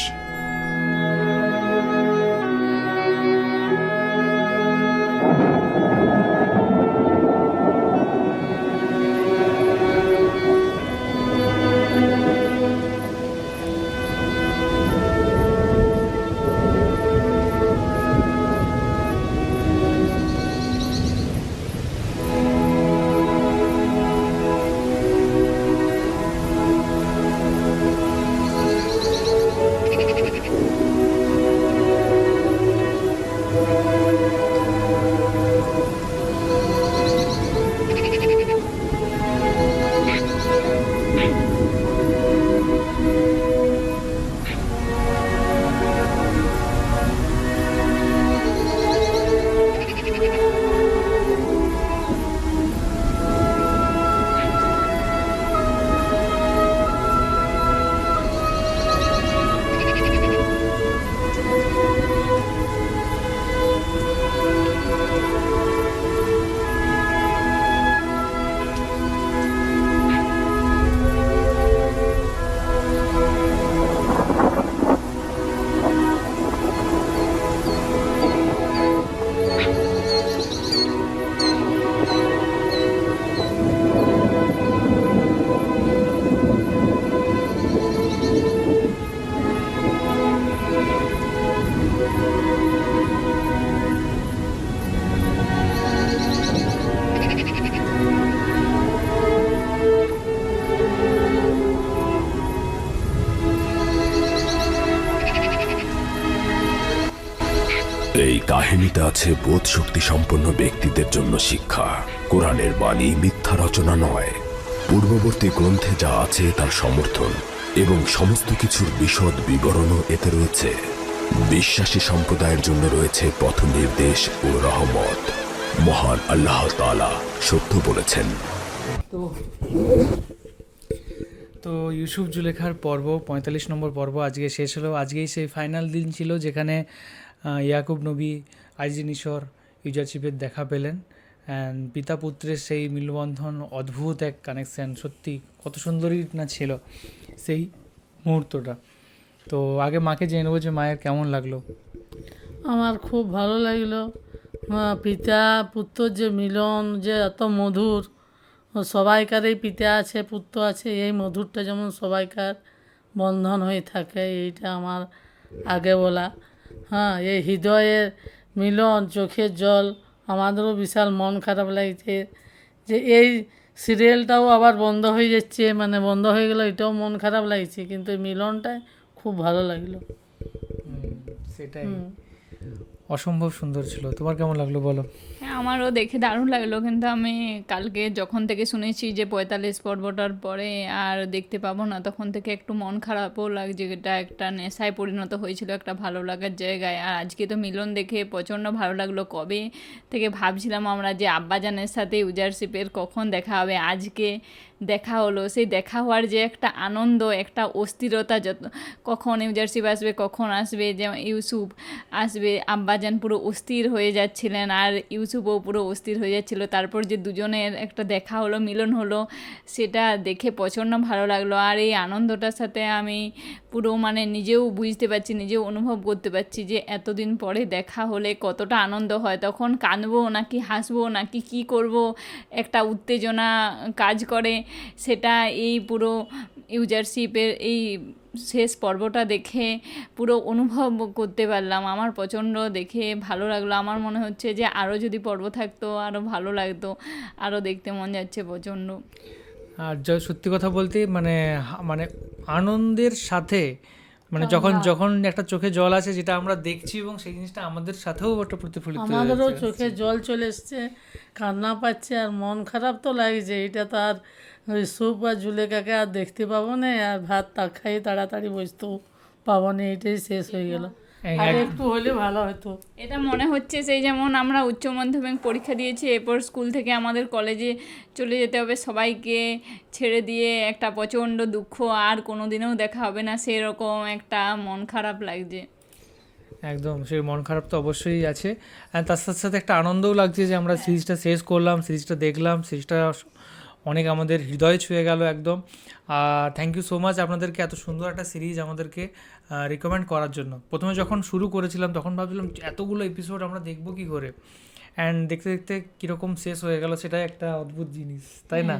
এই কাহিনীতে আছে বোধ শক্তি সম্পন্ন ব্যক্তিদের জন্য শিক্ষা। কোরআনের বাণী মিথ্যা রচনা নয়। পূর্ববর্তী গ্রন্থে যা আছে তার সমর্থন এবং সমস্ত কিছুর বিশদ বিবরণও এতে রয়েছে। বিশ্বাসী সম্প্রদায়ের জন্য রয়েছে পথ নির্দেশ ও রহমত। মহান আল্লাহ তাআলা সত্য বলেছেন।
তো ইউসুফ জুলেখার পর্ব ৪৫ নম্বর পর্ব আজকে শেষ হলো। আজকেই সেই ফাইনাল দিন ছিল যেখানে ইয়াকুব নবী আজিজ মিশর ইউজারশিপের দেখা পেলেন। অ্যান্ড পিতা পুত্রের সেই মিলবন্ধন, অদ্ভুত এক কানেকশান, সত্যি কত সুন্দরই না ছিল সেই মুহূর্তটা। তো আগে মাকে জেনে নেবো যে মায়ের কেমন লাগলো।
আমার খুব ভালো লাগলো। পিতা পুত্র যে মিলন যে এত মধুর, সবাইকারই পিতা আছে পুত্র আছে, এই মধুরটা যেমন সবাইকার বন্ধন হয়ে থাকে, এইটা আমার আগে বলা। হ্যাঁ, এই হৃদয়ের মিলন, চোখের জল, আমাদেরও বিশাল মন খারাপ লাগছে যে এই সিরিয়ালটাও আবার বন্ধ হয়ে যাচ্ছে, মানে বন্ধ হয়ে গেল, এটাও মন খারাপ লাগছে, কিন্তু এই মিলনটাই খুব ভালো লাগলো।
সেটাই অসম্ভব সুন্দর ছিল। তোমার কেমন লাগলো বলো?
হ্যাঁ, আমারও দেখে দারুণ লাগলো, কিন্তু আমি কালকে যখন থেকে শুনেছি যে ৪৫ পর্বটার পরে আর দেখতে পাবো না, তখন থেকে একটু মন খারাপও লাগছে। এটা একটা নেশায় পরিণত হয়েছিল, একটা ভালো লাগার জায়গায়। আর আজকে তো মিলন দেখে প্রচণ্ড ভালো লাগলো। কবে থেকে ভাবছিলাম আমরা যে আব্বাজানের সাথে ইউজারশিপের কখন দেখা হবে, আজকে দেখা হলো, সেই দেখা হওয়ার যে একটা আনন্দ, একটা অস্থিরতা, যত কখন ইউজারশিপ আসবে, কখন আসবে, যে ইউসুফ আসবে, আব্বাজান পুরো অস্থির হয়ে যাচ্ছিলেন আর ইউসুফও পুরো অস্থির হয়ে যাচ্ছিল। তারপর যে দুজনের একটা দেখা হলো, মিলন হলো, সেটা দেখে প্রচণ্ড ভালো লাগলো। আর এই আনন্দটার সাথে আমি পুরো মানে নিজেও বুঝতে পারছি, নিজেও অনুভব করতে পারছি যে এতদিন পরে দেখা হলে কতটা আনন্দ হয়। তখন কাঁদবো নাকি হাসবো নাকি কি করব, একটা উত্তেজনা কাজ করে, সেটা এই পুরো ইউজারশিপের এই শেষ পর্বটা দেখে পুরো অনুভব করতে পারলাম। আমার প্রচণ্ড দেখে ভালো লাগলো। আমার মনে হচ্ছে যে আরও যদি পর্ব থাকতো আরও ভালো লাগতো, আরও দেখতে মন যাচ্ছে প্রচণ্ড।
আর সত্যি কথা বলতে মানে মানে আনন্দের সাথে মানে যখন একটা চোখে জল আছে যেটা আমরা দেখছি এবং সেই জিনিসটা আমাদের সাথেও একটা প্রতিফলিত হয়েছে।
আমাদেরও চোখে জল চলে এসছে, কান্না পাচ্ছে আর মন খারাপ তো লাগছে। এটা তো আর ওই সুপ আর জুলেখাকে আর দেখতে পাবো না, আর ভাত তা খাই তাড়াতাড়ি বসতেও পাবো না, এটাই শেষ হয়ে গেল। আর একটু হলে ভালো হতো।
এটা মনে হচ্ছে সেই যেমন আমরা উচ্চ মাধ্যমিক পরীক্ষা দিয়েছি, এরপর স্কুল থেকে আমাদের কলেজে চলে যেতে হবে, সবাইকে ছেড়ে দিয়ে একটা প্রচণ্ড দুঃখ, আর কোনো দিনেও দেখা হবে না, সেরকম একটা মন খারাপ লাগছে।
একদম সেই মন খারাপ তো অবশ্যই আছে, আর তার সাথে সাথে একটা আনন্দও লাগছে যে আমরা সিরিজটা শেষ করলাম, সিরিজটা দেখলাম, সিরিজটা অনেক আমাদের হৃদয়ে ছুঁয়ে গেল একদম। আর থ্যাংক ইউ সো মাচ আপনাদেরকে এত সুন্দর একটা সিরিজ আমাদেরকে রিকমেন্ড করার জন্য। প্রথমে যখন শুরু করেছিলাম তখন ভাবছিলাম এতগুলো এপিসোড আমরা দেখবো কী করে, অ্যান্ড দেখতে দেখতে কীরকম শেষ হয়ে গেল, সেটাই একটা অদ্ভুত জিনিস, তাই না?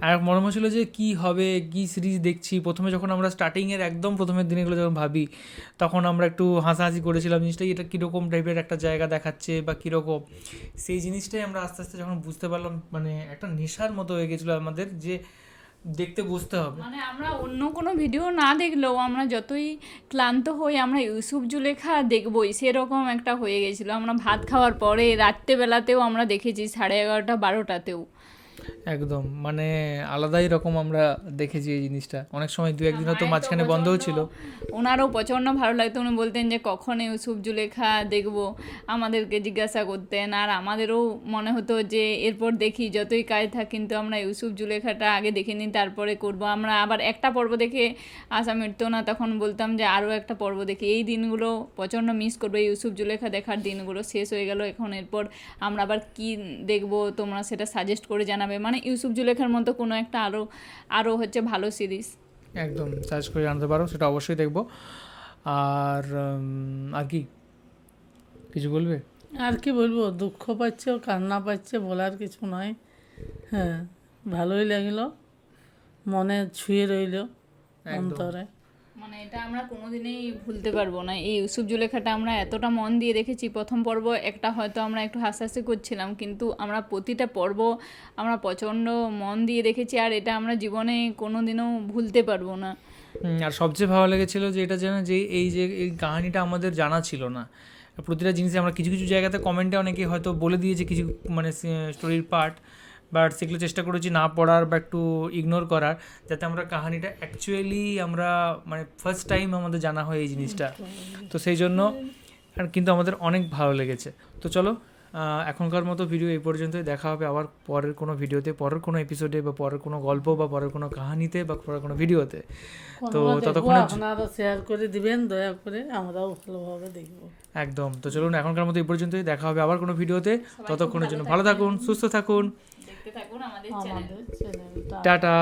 আর মনে হচ্ছিলো যে কী হবে, কী সিরিজ দেখছি। প্রথমে যখন আমরা স্টার্টিংয়ের একদম প্রথমের দিনগুলো যখন ভাবি, তখন আমরা একটু হাসাহাসি করেছিলাম জিনিসটা, এটা কীরকম টাইপের একটা জায়গা দেখাচ্ছে বা কীরকম, সেই জিনিসটাই আমরা আস্তে আস্তে যখন বুঝতে পারলাম, মানে একটা নেশার মতো হয়ে গেছিলো আমাদের, যে দেখতে বুঝতে হবে।
মানে আমরা অন্য কোনো ভিডিও না দেখলেও আমরা যতই ক্লান্ত হই আমরা ইউসুফ জুলেখা দেখবই, সেরকম একটা হয়ে গেছিলো। আমরা ভাত খাওয়ার পরে রাত্রেবেলাতেও আমরা দেখেছি, 11:30 12টাতেও।
একদম মানে আলাদাই রকম আমরা দেখেছি এই জিনিসটা। অনেক সময় 2-1 দিন তো মাঝখানে বন্ধও ছিল।
ওনারও প্রচণ্ড ভালো লাগতো, উনি বলতেন যে কখন ইউসুফ জুলেখা দেখবো, আমাদেরকে জিজ্ঞাসা করতেন। আর আমাদেরও মনে হতো যে এরপর দেখি, যতই কাজ থাক কিন্তু আমরা ইউসুফ জুলেখাটা আগে দেখে নিই, তারপরে করব। আমরা আবার একটা পর্ব দেখে আশা মিটতো না, তখন বলতাম যে আরও একটা পর্ব দেখি। এই দিনগুলো প্রচণ্ড মিস করবো, ইউসুফ জুলেখা দেখার দিনগুলো শেষ হয়ে গেল। এখন এরপর আমরা আবার কি দেখবো তোমরা সেটা সাজেস্ট করে জানাবে। মানে ইউসুফ জুলেখার মতো কোনো একটা আরও হচ্ছে ভালো সিরিজ
একদম সার্চ করে জানতে পারো, সেটা অবশ্যই দেখবো। আর আর কি কিছু বলবে?
আর কি বলবো, দুঃখ পাচ্ছে ও কান্না পাচ্ছে, বলার কিছু নয়। হ্যাঁ, ভালোই লাগলো, মনে ছুঁয়ে রইল অন্তরে।
মানে এটা আমরা কোনোদিনই ভুলতে পারবো না। এই ইউসুফ জুলেখাটা আমরা এতটা মন দিয়ে দেখেছি। প্রথম পর্ব একটা হয়তো আমরা একটু হাসাহাসি করছিলাম, কিন্তু আমরা প্রতিটা পর্ব আমরা প্রচণ্ড মন দিয়ে দেখেছি, আর এটা আমরা জীবনে কোনোদিনও ভুলতে পারবো না।
আর সবচেয়ে ভালো লেগেছিলো যে এটা যেন যে এই কাহিনিটা আমাদের জানা ছিল না। প্রতিটা জিনিসে আমরা কিছু কিছু জায়গাতে কমেন্টে অনেকে হয়তো বলে দিয়েছে কিছু মানে স্টোরির পার্ট, বাট সেগুলো চেষ্টা করেছি না পড়ার বা একটু ইগনোর করার, যাতে আমরা কাহিনিটা অ্যাকচুয়ালি আমরা মানে ফার্স্ট টাইম আমাদের জানা হয় এই জিনিসটা। তো সেই জন্য আর কিন্তু আমাদের অনেক ভালো লেগেছে। তো চলো এখনকার মতো ভিডিও এই পর্যন্তই। দেখা হবে আবার পরের কোনো ভিডিওতে, পরের কোনো এপিসোডে, বা পরের কোনো গল্প, বা পরের কোনো কাহিনীতে, বা পরের কোনো ভিডিওতে। তো ততক্ষণে
আপনারা শেয়ার করে দিবেন দয়া করে, আমরাও ভালোভাবে দেখবো।
একদম। তো চলুন এখনকার মতো এই পর্যন্তই, দেখা হবে আবার কোনো ভিডিওতে। ততক্ষণের জন্য ভালো থাকুন, সুস্থ থাকুন,
দেখতে থাকুন আমাদের চ্যানেল।
টাটা।